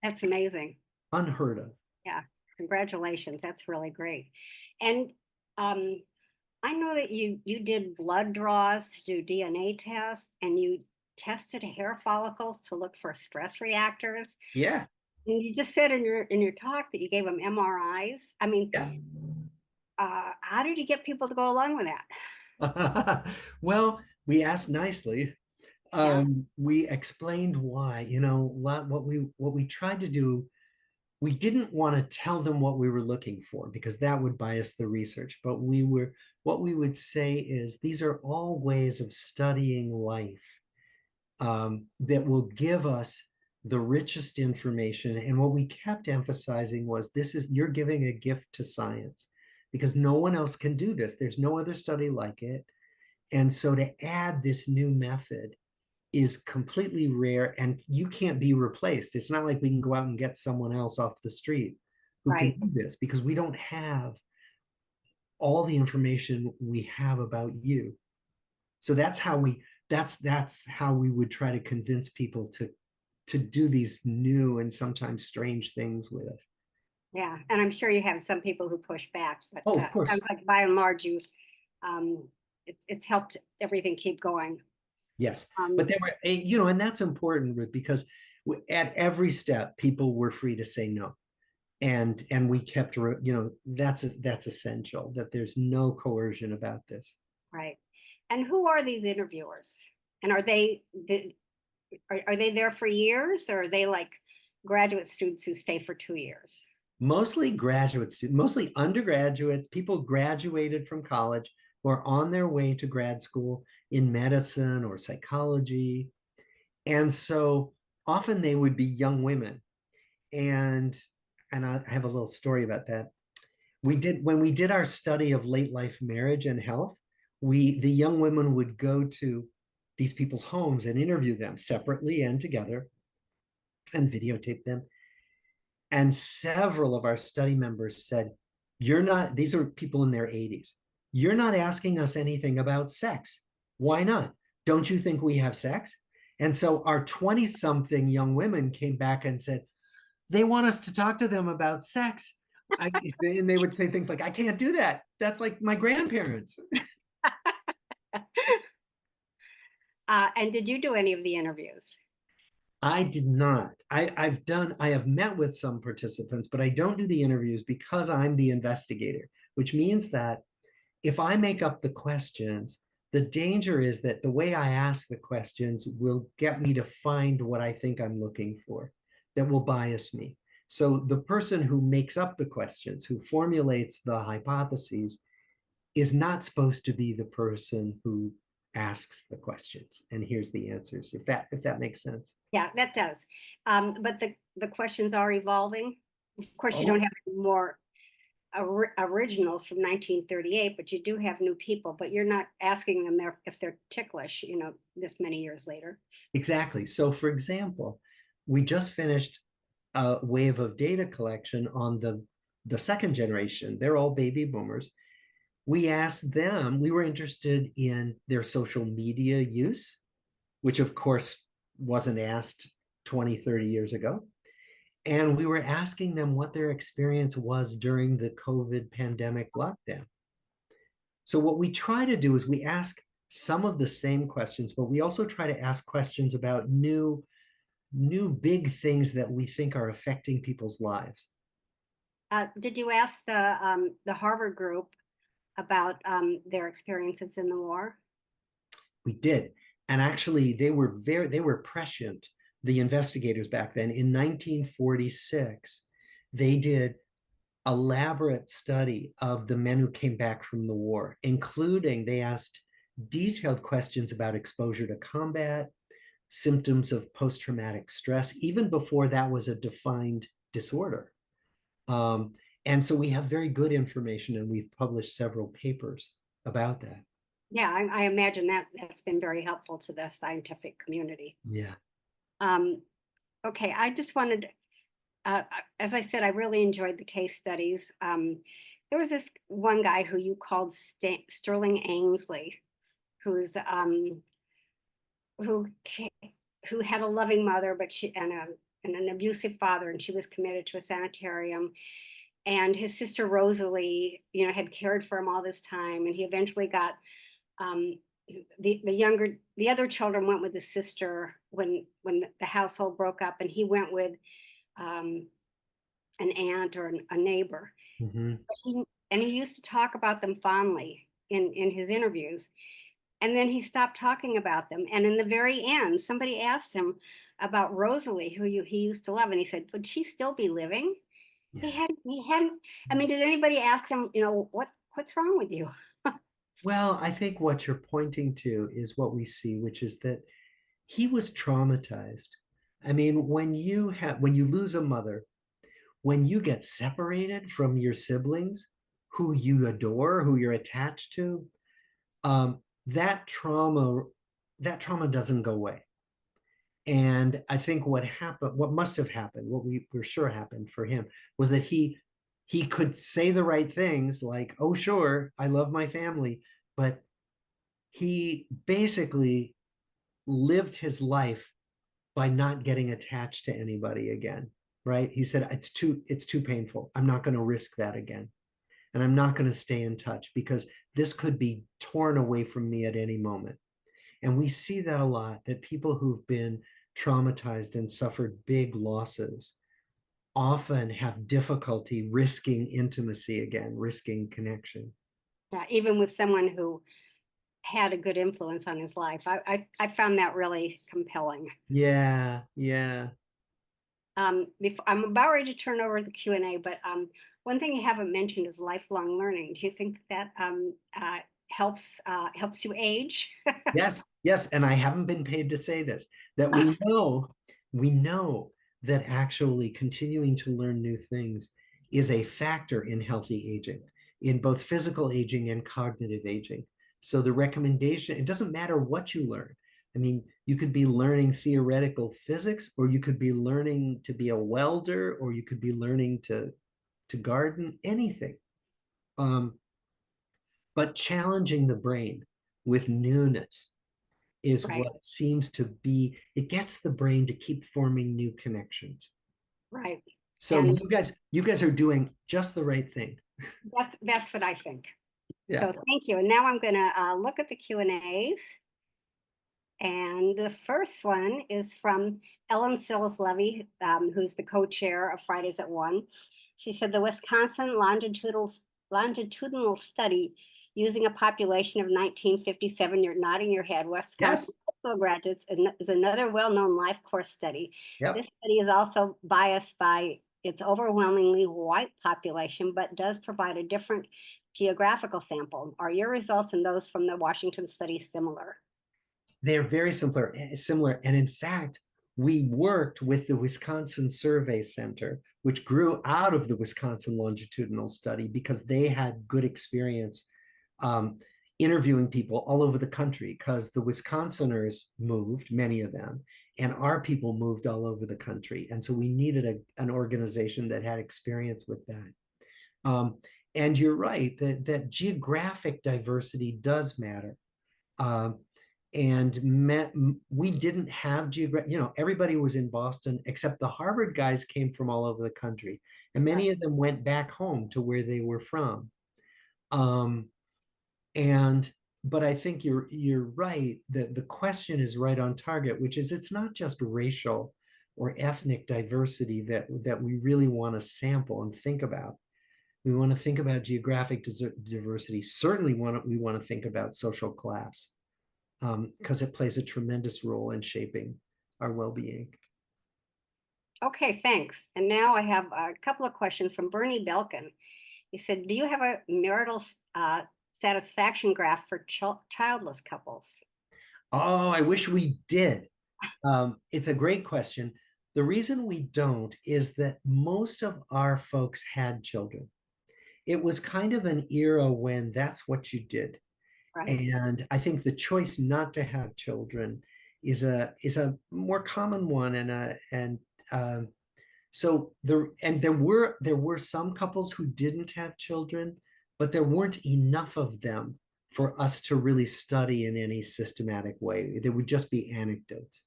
That's amazing. Unheard of. Yeah, congratulations. That's really great. And um, I know that you did blood draws to do DNA tests and you tested hair follicles to look for stress reactors. Yeah. And you just said in your talk that you gave them MRIs. I mean, Yeah. how did you get people to go along with that? Well, we asked nicely. Yeah. We explained why, what we tried to do we didn't want to tell them what we were looking for because that would bias the research. But what we would say is these are all ways of studying life that will give us the richest information. And what we kept emphasizing was you're giving a gift to science because no one else can do this. There's no other study like it. And so to add this new method is completely rare and you can't be replaced. It's not like we can go out and get someone else off the street who can Right. do this because we don't have all the information we have about you. So that's how we would try to convince people to do these new and sometimes strange things with it. Yeah, and I'm sure you have some people who push back, but Oh, of course. sounds like by and large, it's helped everything keep going. Yes, Um, but there were, and that's important, Ruth, because at every step, people were free to say no, and we kept, that's essential. That there's no coercion about this. right. And who are these interviewers? And are they there for years, or are they like graduate students who stay for 2 years? Mostly graduate students, mostly undergraduates, people graduated from college who are on their way to grad school in medicine or psychology. And so often they would be young women. And I have a little story about that. When we did our study of late life marriage and health, the young women would go to these people's homes and interview them separately and together and videotape them. And several of our study members said, these are people in their 80s. You're not asking us anything about sex. Why not? Don't you think we have sex? And so our 20-something young women came back and said, they want us to talk to them about sex. And they would say things like, I can't do that. That's like my grandparents. And did you do any of the interviews? I did not. I have met with some participants, but I don't do the interviews because I'm the investigator, which means that if I make up the questions, the danger is that the way I ask the questions will get me to find what I think I'm looking for, that will bias me. So the person who makes up the questions, who formulates the hypotheses, is not supposed to be the person who asks the questions and here's the answers, if that makes sense. Yeah, that does. But the questions are evolving. Of course, you Oh, don't have any more originals from 1938, but you do have new people, but you're not asking them if they're ticklish, this many years later. exactly. So for example, we just finished a wave of data collection on the second generation. They're all baby boomers. We asked them, we were interested in their social media use, which of course wasn't asked 20, 30 years ago. And we were asking them what their experience was during the COVID pandemic lockdown. So what we try to do is we ask some of the same questions, but we also try to ask questions about new big things that we think are affecting people's lives. Did you ask the Harvard group about their experiences in the war? We did. And actually they were prescient, the investigators back then. In 1946, they did elaborate study of the men who came back from the war, including they asked detailed questions about exposure to combat, symptoms of post-traumatic stress, even before that was a defined disorder. And so we have very good information, and we've published several papers about that. Yeah, I imagine that's been very helpful to the scientific community. Yeah. Okay, I just wanted, as I said, I really enjoyed the case studies. There was this one guy who you called Sterling Ainsley, who's who who had a loving mother, but and an abusive father, and she was committed to a sanitarium. And his sister Rosalie, had cared for him all this time, and he eventually got um, the other children went with his sister when the household broke up, and he went with um, an aunt or a neighbor. Mm-hmm. And he used to talk about them fondly in his interviews. And then he stopped talking about them. And in the very end, somebody asked him about Rosalie, who he used to love. And he said, would she still be living? He Yeah. hadn't, I mean, did anybody ask him, what's wrong with you? Well, I think what you're pointing to is what we see, which is that he was traumatized. I mean, when you lose a mother, when you get separated from your siblings who you adore, who you're attached to, that trauma doesn't go away. And I think what must have happened, what we're sure happened for him, was that he could say the right things like, "Oh, sure, I love my family," but he basically lived his life by not getting attached to anybody again. Right? He said, it's too painful. I'm not going to risk that again. And I'm not going to stay in touch because this could be torn away from me at any moment. And we see that a lot, that people who've been traumatized and suffered big losses often have difficulty risking intimacy again, risking connection. Even with someone who had a good influence on his life. I found that really compelling. Yeah, yeah. I'm about ready to turn over the Q&A, but one thing you haven't mentioned is lifelong learning. Do you think that helps you age? Yes, yes. And I haven't been paid to say this, that we know that actually continuing to learn new things is a factor in healthy aging, in both physical aging and cognitive aging. So the recommendation, it doesn't matter what you learn. I mean, you could be learning theoretical physics, or you could be learning to be a welder, or you could be learning to garden, anything. Um, but challenging the brain with newness is Right, what seems to be, it gets the brain to keep forming new connections. right. So And you guys are doing just the right thing. that's what I think. Yeah. So thank you. And now I'm going to look at the Q&As. And the first one is from Ellen Sills Levy, who's the co-chair of Fridays at One. She said the Wisconsin longitudinal study using a population of 1957, you're nodding your head, Yes. Wisconsin high school graduates is another well-known life course study. Yep. This study is also biased by its overwhelmingly white population, but does provide a different geographical sample. Are your results and those from the Washington study similar? They're very similar. And in fact, we worked with the Wisconsin Survey Center, which grew out of the Wisconsin longitudinal study because they had good experience um, interviewing people all over the country, because the Wisconsiners moved, many of them, and our people moved all over the country. And so we needed an organization that had experience with that. Um, and you're right that geographic diversity does matter. Um, and we didn't have everybody was in Boston, except the Harvard guys came from all over the country, and many of them went back home to where they were from. Um, and but I think you're right that the question is right on target, which is it's not just racial or ethnic diversity that we really want to sample and think about. We want to think about geographic diversity. Certainly, we want to think about social class, because it plays a tremendous role in shaping our well-being. Okay, thanks. And now I have a couple of questions from Bernie Belkin. He said, do you have a marital satisfaction graph for childless couples? Oh, I wish we did. It's a great question. The reason we don't is that most of our folks had children. It was kind of an era when that's what you did. Right. And I think the choice not to have children is a more common one, and so there were some couples who didn't have children, but there weren't enough of them for us to really study in any systematic way. There would just be anecdotes.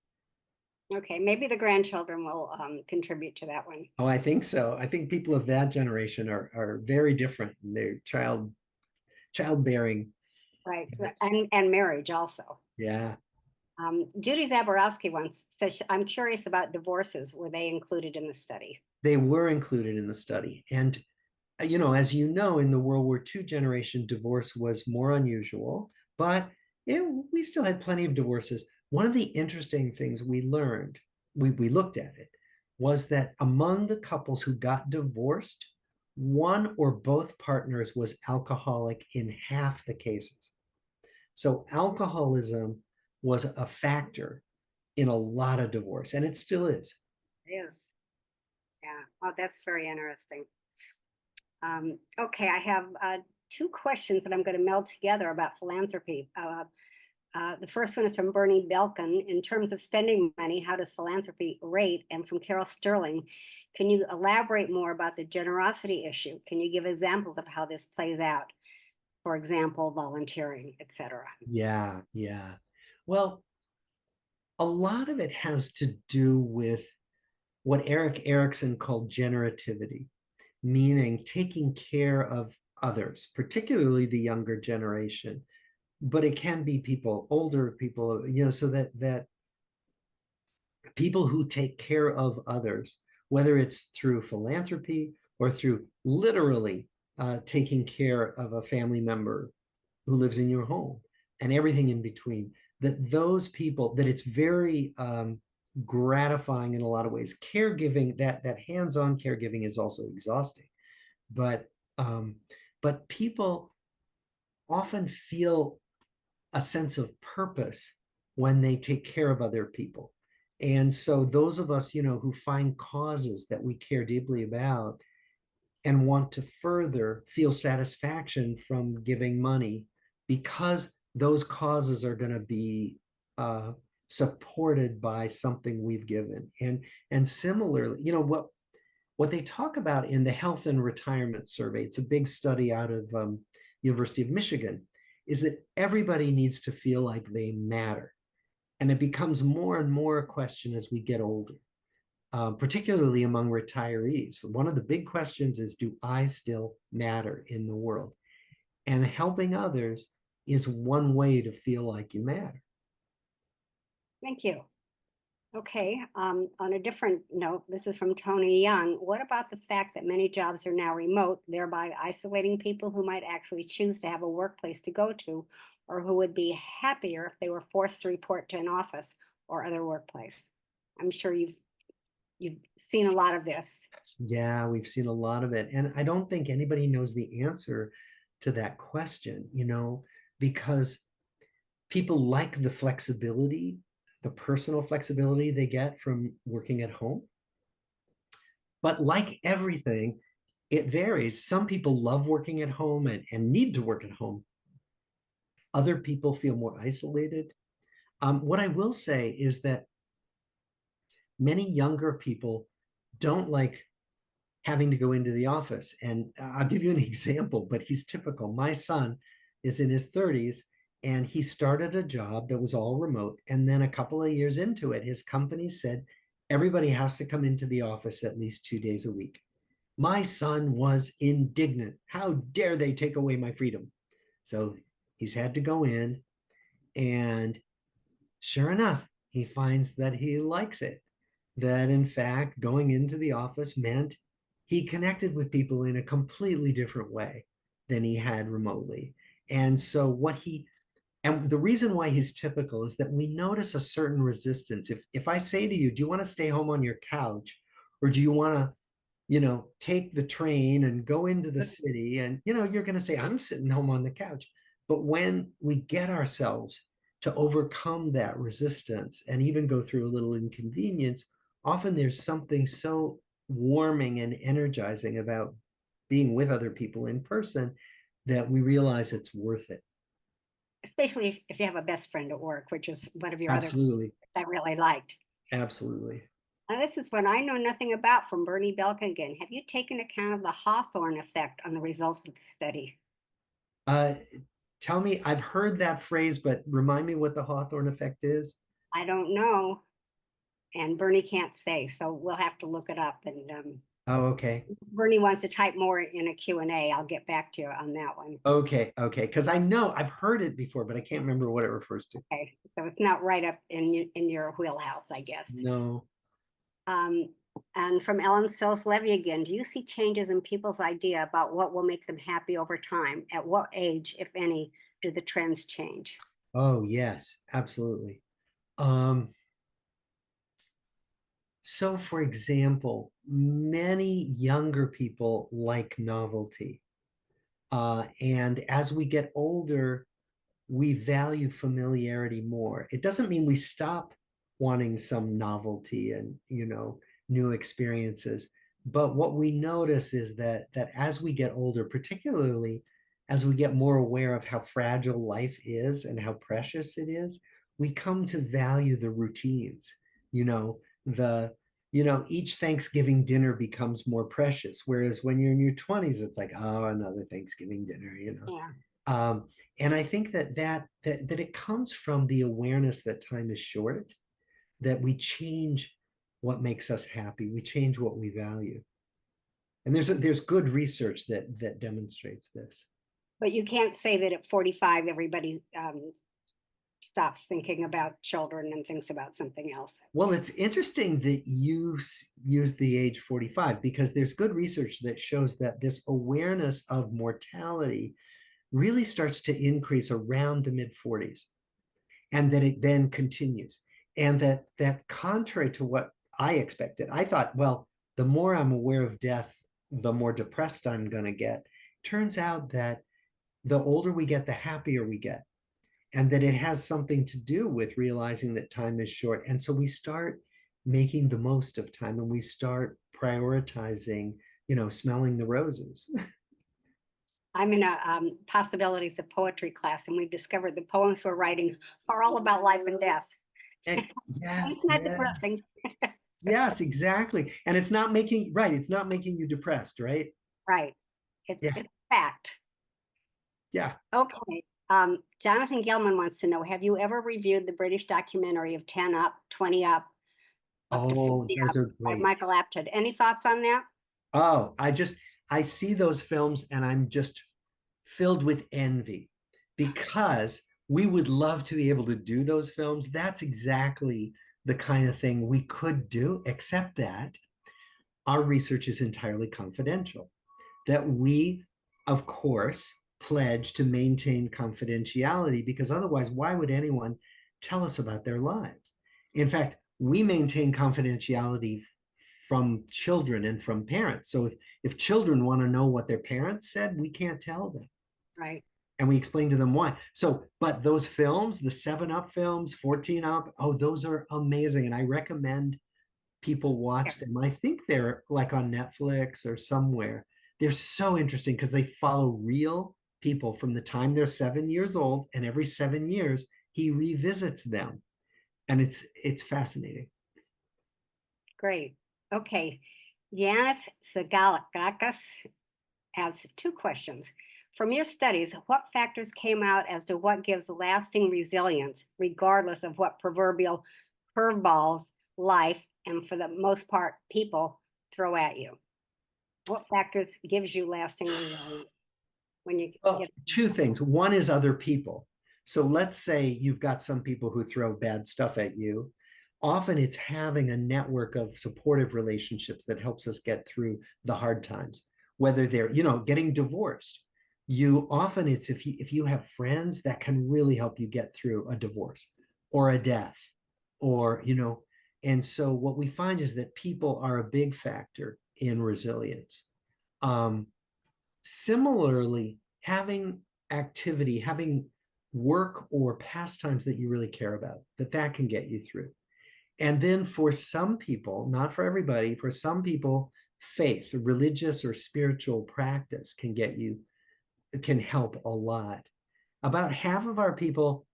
Okay, maybe the grandchildren will contribute to that one. Oh, I think so. I think people of that generation are very different in their childbearing Right, habits. and marriage also. Yeah. Judy Zaborowski once says, I'm curious about divorces. Were they included in the study? They were included in the study. And, as you know, in the World War II generation, divorce was more unusual, but we still had plenty of divorces. One of the interesting things we learned, we looked at it, was that among the couples who got divorced, one or both partners was alcoholic in half the cases. So alcoholism was a factor in a lot of divorce, and it still is. Yes. Yeah. Oh, that's very interesting. Okay, I have two questions that I'm going to meld together about philanthropy. The first one is from Bernie Belkin. In terms of spending money, how does philanthropy rate? And from Carol Sterling, can you elaborate more about the generosity issue? Can you give examples of how this plays out? For example, volunteering, etc. Yeah, yeah. Well, a lot of it has to do with what Erik Erikson called generativity, meaning taking care of others, particularly the younger generation. But it can be people, older people, so that people who take care of others, whether it's through philanthropy or through literally taking care of a family member who lives in your home and everything in between, that those people, that it's very gratifying in a lot of ways. Caregiving, that hands-on caregiving is also exhausting, but um, but people often feel a sense of purpose when they take care of other people. And so those of us, who find causes that we care deeply about and want to further feel satisfaction from giving money because those causes are going to be supported by something we've given. And similarly, what they talk about in the health and retirement survey, it's a big study out of University of Michigan, is that everybody needs to feel like they matter. And it becomes more and more a question as we get older, particularly among retirees. One of the big questions is, do I still matter in the world? And helping others is one way to feel like you matter. Thank you. Okay, on a different note, this is from Tony Young. What about the fact that many jobs are now remote, thereby isolating people who might actually choose to have a workplace to go to, or who would be happier if they were forced to report to an office or other workplace? I'm sure you've seen a lot of this. Yeah, we've seen a lot of it. And I don't think anybody knows the answer to that question, because people like the flexibility, the personal flexibility they get from working at home. But like everything, it varies. Some people love working at home and need to work at home. Other people feel more isolated. What I will say is that many younger people don't like having to go into the office. And I'll give you an example, but he's typical. My son is in his 30s and he started a job that was all remote. And then a couple of years into it, his company said, everybody has to come into the office at least 2 days a week. My son was indignant. How dare they take away my freedom? So he's had to go in, and sure enough, he finds that he likes it. That in fact, going into the office meant he connected with people in a completely different way than he had remotely. And so and the reason why he's typical is that we notice a certain resistance. If I say to you, do you want to stay home on your couch, or do you want to take the train and go into the city? And, you're going to say, I'm sitting home on the couch. But when we get ourselves to overcome that resistance and even go through a little inconvenience, often there's something so warming and energizing about being with other people in person that we realize it's worth it. Especially if you have a best friend at work, which is one of your Absolutely. other I really liked. Absolutely. Now, this is one I know nothing about from Bernie Belkin again. Have you taken account of the Hawthorne effect on the results of the study? Uh, Tell me, I've heard that phrase, but remind me what the Hawthorne effect is. I don't know. And Bernie can't say, so we'll have to look it up. And Oh, okay. Bernie wants to type more in a Q&A. I'll get back to you on that one. Okay. Because I know I've heard it before, but I can't remember what it refers to. Okay, so it's not right up in your wheelhouse, I guess. No. And from Ellen Sills Levy again, do you see changes in people's idea about what will make them happy over time? At what age, if any, do the trends change? Oh, yes, absolutely. So, for example, many younger people like novelty. And as we get older, we value familiarity more. It doesn't mean we stop wanting some novelty and, new experiences. But what we notice is that as we get older, particularly as we get more aware of how fragile life is and how precious it is, we come to value the routines. You know, the each Thanksgiving dinner becomes more precious. Whereas when you're in your 20s, it's like, oh, another Thanksgiving dinner. Yeah. And I think that it comes from the awareness that time is short, that we change what makes us happy, we change what we value. And there's good research that demonstrates this. But you can't say that at 45, everybody stops thinking about children and thinks about something else. Well, it's interesting that you use the age 45, because there's good research that shows that this awareness of mortality really starts to increase around the mid 40s, and that it then continues. And that contrary to what I expected, I thought, well, the more I'm aware of death, the more depressed I'm going to get. Turns out that the older we get, the happier we get, and that it has something to do with realizing that time is short. And so we start making the most of time, and we start prioritizing, smelling the roses. I'm in a possibilities of poetry class, and we've discovered the poems we're writing are all about life and death. Yes, It's not yes. depressing. Yes, exactly. And it's not making you depressed, right? Right. It's fact. Yeah. Okay. Jonathan Gilman wants to know, have you ever reviewed the British documentary of 10 Up, 20 Up to Oh, 50 those Up are by great. Michael Apted? Any thoughts on that? Oh, I see those films and I'm just filled with envy, because we would love to be able to do those films. That's exactly the kind of thing we could do, except that our research is entirely confidential. That we, of course, pledge to maintain confidentiality, because otherwise, why would anyone tell us about their lives? In fact, we maintain confidentiality from children and from parents. So if children want to know what their parents said, we can't tell them. Right. And we explain to them why. So, but those films, the 7 Up films, 14 Up, oh, those are amazing. And I recommend people watch them. I think they're like on Netflix or somewhere. They're so interesting because they follow real people from the time they're 7 years old, and every 7 years he revisits them. And it's fascinating. Great. Okay. Yanis Sagalakakis has 2 questions. From your studies, what factors came out as to what gives lasting resilience, regardless of what proverbial curveballs life, and for the most part, people throw at you? What factors gives you lasting resilience when you Well, get 2 things. One is other people. So let's say you've got some people who throw bad stuff at you. Often it's having a network of supportive relationships that helps us get through the hard times, whether they're, getting divorced. It's if you have friends that can really help you get through a divorce or a death, or, and so what we find is that people are a big factor in resilience. Similarly, having activity, having work or pastimes that you really care about, that can get you through. And then for some people, not for everybody, for some people, faith, religious or spiritual practice can help a lot. About half of our people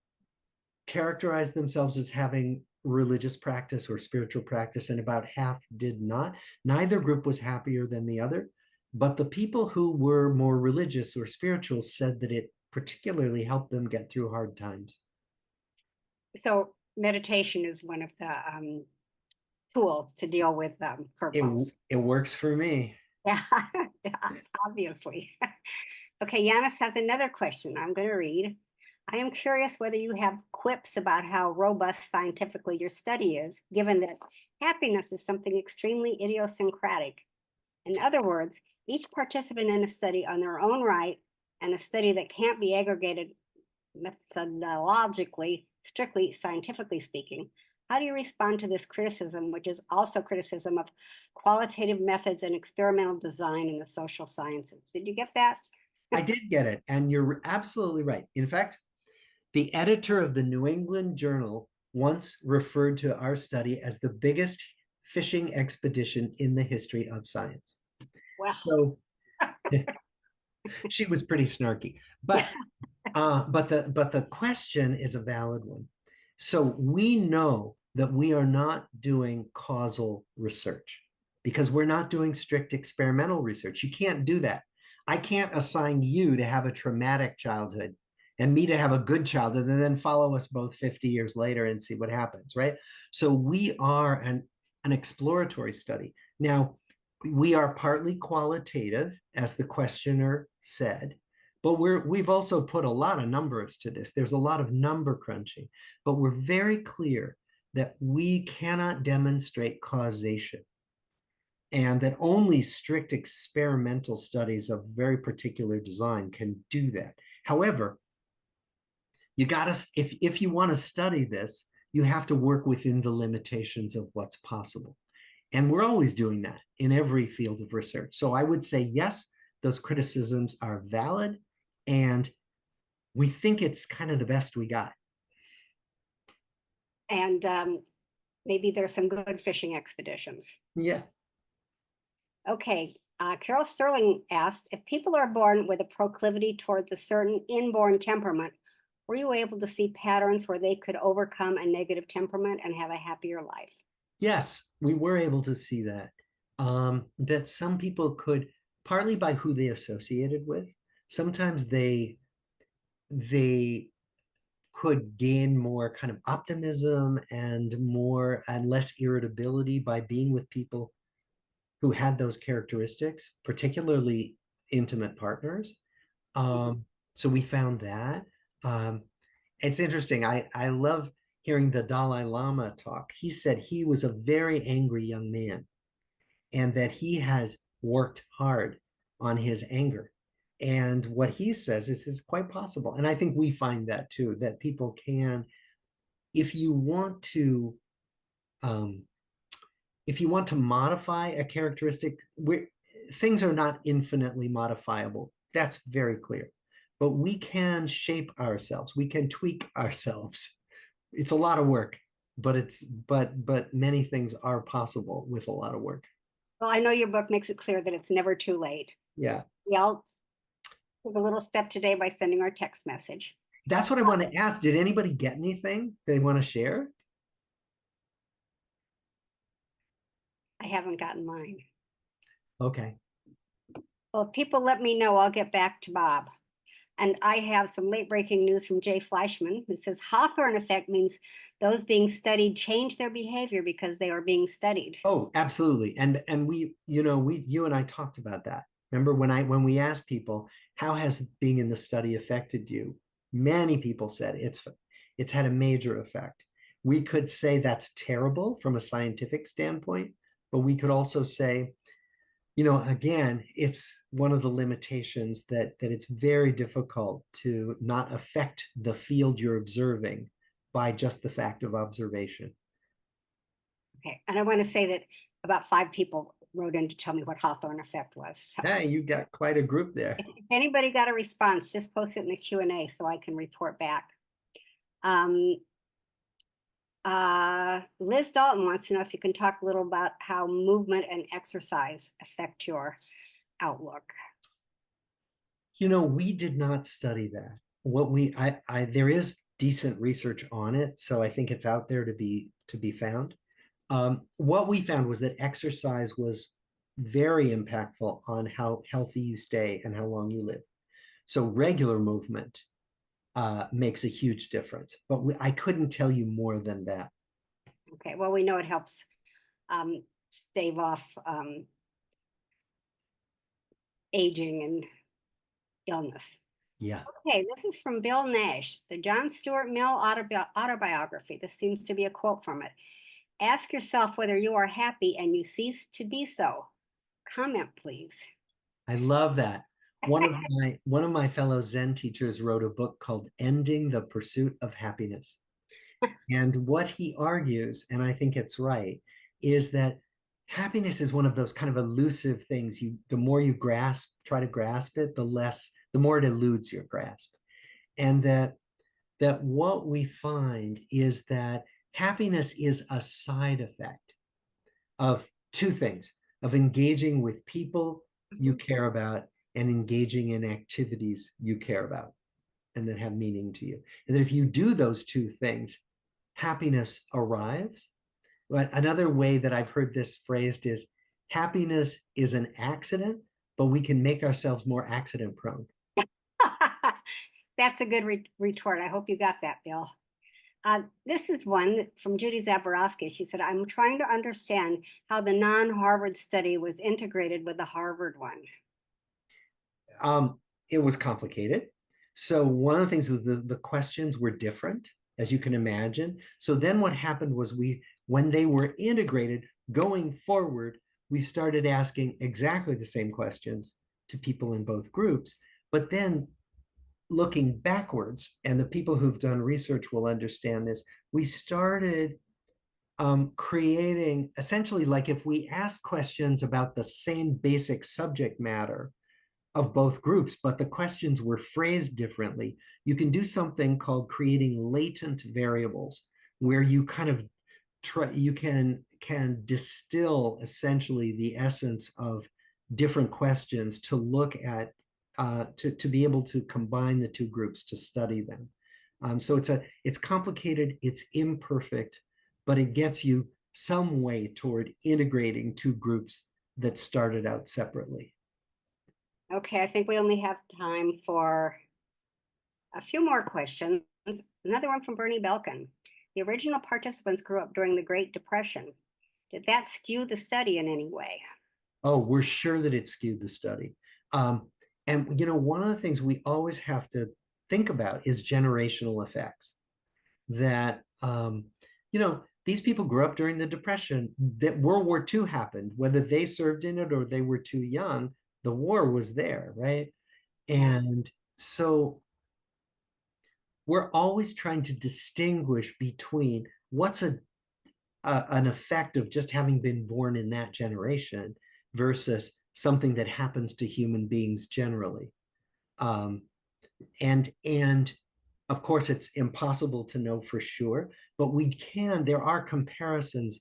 characterize themselves as having religious practice or spiritual practice, and about half did not. Neither group was happier than the other, but the people who were more religious or spiritual said that it particularly helped them get through hard times. so meditation is one of the tools to deal with curveballs. It works for me. Yeah, obviously. Okay, Yanis has another question I'm going to read. I am curious whether you have quips about how robust scientifically your study is, given that happiness is something extremely idiosyncratic. In other words, each participant in a study on their own right, and a study that can't be aggregated methodologically, strictly scientifically speaking. How do you respond to this criticism, which is also criticism of qualitative methods and experimental design in the social sciences? Did you get that? I did get it. And you're absolutely right. In fact, the editor of the New England Journal once referred to our study as the biggest fishing expedition in the history of science. Well, So she was pretty snarky, but the question is a valid one. So we know that we are not doing causal research because we're not doing strict experimental research. You can't do that. I can't assign you to have a traumatic childhood and me to have a good childhood and then follow us both 50 years later and see what happens, right? So we are an exploratory study. Now, we are partly qualitative, as the questioner said, but we've also put a lot of numbers to this. There's a lot of number crunching, but we're very clear that we cannot demonstrate causation and that only strict experimental studies of very particular design can do that. However, you got to, if you want to study this, you have to work within the limitations of what's possible. And we're always doing that in every field of research. So I would say, yes, those criticisms are valid. And we think it's kind of the best we got. and maybe there's some good fishing expeditions. Yeah. Okay, Carol Sterling asks, if people are born with a proclivity towards a certain inborn temperament, were you able to see patterns where they could overcome a negative temperament and have a happier life? Yes, we were able to see that. That some people could, partly by who they associated with, sometimes they could gain more kind of optimism and more and less irritability by being with people who had those characteristics, particularly intimate partners. So we found that. It's interesting. I love hearing the Dalai Lama talk. He said he was a very angry young man and that he has worked hard on his anger. And what he says is quite possible. And I think we find that too, that people can, if you want to, um, if you want to modify a characteristic, things are not infinitely modifiable. That's very clear. But we can shape ourselves. We can tweak ourselves. It's a lot of work, but many things are possible with a lot of work. Well, I know your book makes it clear that it's never too late. Yeah. We all took a little step today by sending our text message. That's what I want to ask. Did anybody get anything they want to share? I haven't gotten mine. Okay. Well, if people let me know, I'll get back to Bob. And I have some late breaking news from Jay Fleischman, who says Hawthorne effect means those being studied change their behavior because they are being studied. Oh, absolutely. And we, you and I talked about that. Remember when we asked people, how has being in the study affected you? Many people said it's had a major effect. We could say that's terrible from a scientific standpoint, but we could also say, again, it's one of the limitations that it's very difficult to not affect the field you're observing by just the fact of observation. Okay, and I want to say that about 5 people wrote in to tell me what Hawthorne effect was. So Hey, you got quite a group there. if anybody got a response, just post it in the Q&A so I can report back. Liz Dalton wants to know if you can talk a little about how movement and exercise affect your outlook. We did not study that. There is decent research on it, so I think it's out there to be found. What we found was that exercise was very impactful on how healthy you stay and how long you live. So regular movement makes a huge difference, but I couldn't tell you more than that. Okay, well, we know it helps stave off aging and illness. Yeah. Okay, this is from Bill Nash, the John Stuart Mill autobiography. This seems to be a quote from it. Ask yourself whether you are happy and you cease to be so. Comment, please. I love that. One of my fellow Zen teachers wrote a book called Ending the Pursuit of Happiness. And what he argues, and I think it's right, is that happiness is one of those kind of elusive things. The more you try to grasp it, the more it eludes your grasp. And that what we find is that happiness is a side effect of two things, of engaging with people you care about and engaging in activities you care about and that have meaning to you. And that if you do those two things, happiness arrives. But another way that I've heard this phrased is happiness is an accident, but we can make ourselves more accident prone. That's a good retort. I hope you got that, Bill. This is one from Judy Zaborowski. She said, I'm trying to understand how the non-Harvard study was integrated with the Harvard one. It was complicated. So one of the things was the questions were different, as you can imagine. So then what happened was when they were integrated, going forward, we started asking exactly the same questions to people in both groups. But then looking backwards, and the people who've done research will understand this, we started creating essentially, like, if we ask questions about the same basic subject matter of both groups, but the questions were phrased differently, you can do something called creating latent variables, where you kind of you can distill essentially the essence of different questions to look at to be able to combine the two groups to study them. So it's complicated, it's imperfect, but it gets you some way toward integrating two groups that started out separately. Okay, I think we only have time for a few more questions. Another one from Bernie Belkin. The original participants grew up during the Great Depression. Did that skew the study in any way? Oh, we're sure that it skewed the study. And one of the things we always have to think about is generational effects. That these people grew up during the Depression, that World War II happened, whether they served in it or they were too young, the war was there, right? And so we're always trying to distinguish between what's an effect of just having been born in that generation versus something that happens to human beings generally. And of course, it's impossible to know for sure, but there are comparisons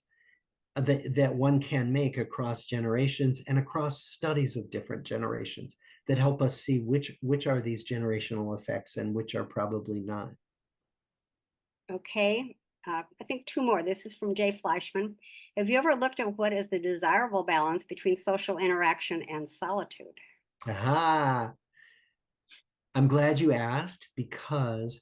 that one can make across generations and across studies of different generations that help us see which are these generational effects and which are probably not. Okay, I think two more. This is from Jay Fleischman. Have you ever looked at what is the desirable balance between social interaction and solitude? Aha. I'm glad you asked, because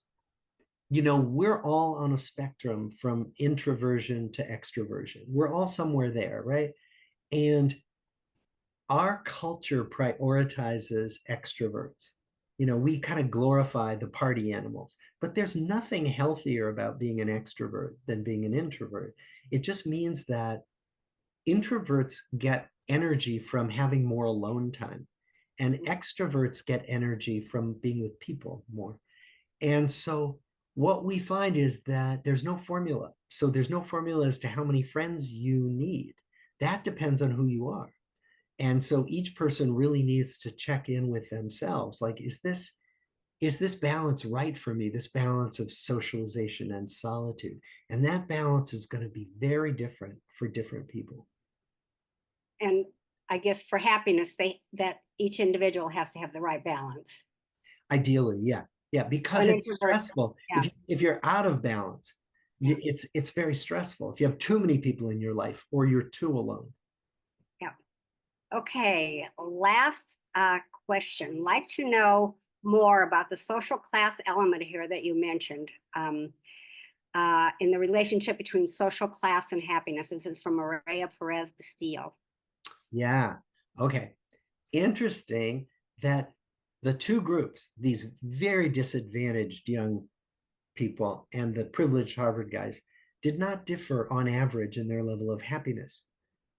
we're all on a spectrum from introversion to extroversion. We're all somewhere there, right? And our culture prioritizes extroverts. We kind of glorify the party animals, but there's nothing healthier about being an extrovert than being an introvert. It just means that introverts get energy from having more alone time, and extroverts get energy from being with people more. And so what we find is that there's no formula. So there's no formula as to how many friends you need. That depends on who you are. And so each person really needs to check in with themselves. Like, is this balance right for me? This balance of socialization and solitude. And that balance is going to be very different for different people. And I guess for happiness, that each individual has to have the right balance. Ideally, yeah. Yeah, because An it's introvert, stressful. yeah. If you're out of balance, it's very stressful. If you have too many people in your life or you're too alone. Yeah. Okay, last question. Like to know more about the social class element here that you mentioned in the relationship between social class and happiness. This is from Maria Perez Bustillo. Yeah. Okay. Interesting that the two groups, these very disadvantaged young people and the privileged Harvard guys, did not differ on average in their level of happiness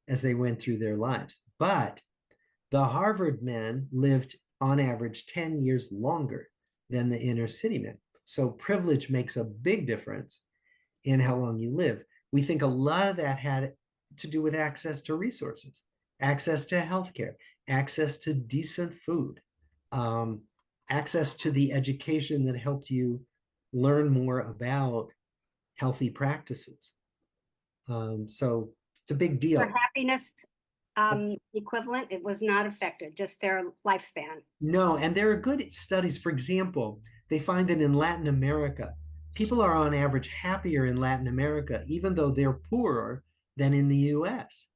as they went through their lives. But the Harvard men lived on average 10 years longer than the inner city men. So privilege makes a big difference. in how long you live. We think a lot of that had to do with access to resources, access to healthcare, access to decent food, access to the education that helped you learn more about healthy practices. So it's a big deal. For happiness equivalent, it was not affected, just their lifespan. No, and there are good studies. For example, they find that in Latin America, people are on average happier in Latin America, even though they're poorer than in the US.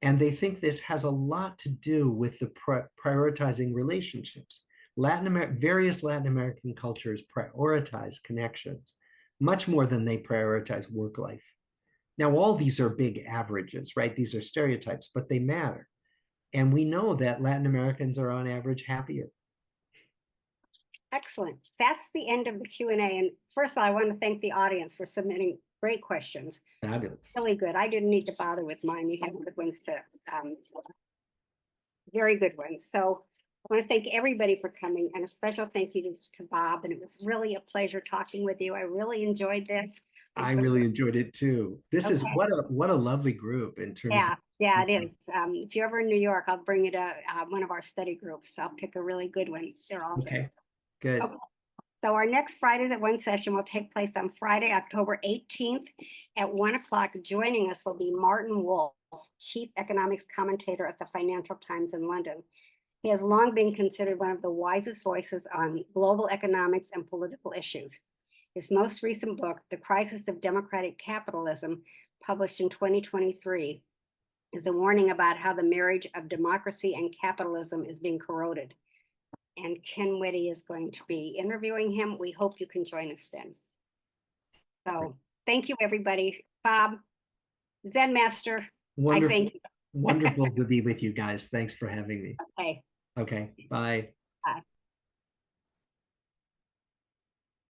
And they think this has a lot to do with the prioritizing relationships. Various Latin American cultures prioritize connections much more than they prioritize work life. Now, all these are big averages, right? These are stereotypes, but they matter. And we know that Latin Americans are on average happier. Excellent. That's the end of the Q&A. And first of all, I want to thank the audience for submitting great questions. Fabulous. Really good. I didn't need to bother with mine. You have good ones to, very good ones. So I want to thank everybody for coming, and a special thank you to Bob. And it was really a pleasure talking with you. I really enjoyed this. I really enjoyed it too. This is Okay. what a lovely group in terms of. Yeah, it is. If you're ever in New York, I'll bring you to one of our study groups. I'll pick a really good one. They're all Okay, there. good. Okay. So our next Fridays at One session will take place on Friday, October 18th at 1 o'clock. Joining us will be Martin Wolf, Chief Economics Commentator at the Financial Times in London. He has long been considered one of the wisest voices on global economics and political issues. His most recent book, The Crisis of Democratic Capitalism, published in 2023, is a warning about how the marriage of democracy and capitalism is being corroded. And Ken Whitty is going to be interviewing him. We hope you can join us then. So thank you, everybody. Bob, Zen Master, Wonderful, I thank you. wonderful to be with you guys. Thanks for having me. Okay. Okay, bye. Bye.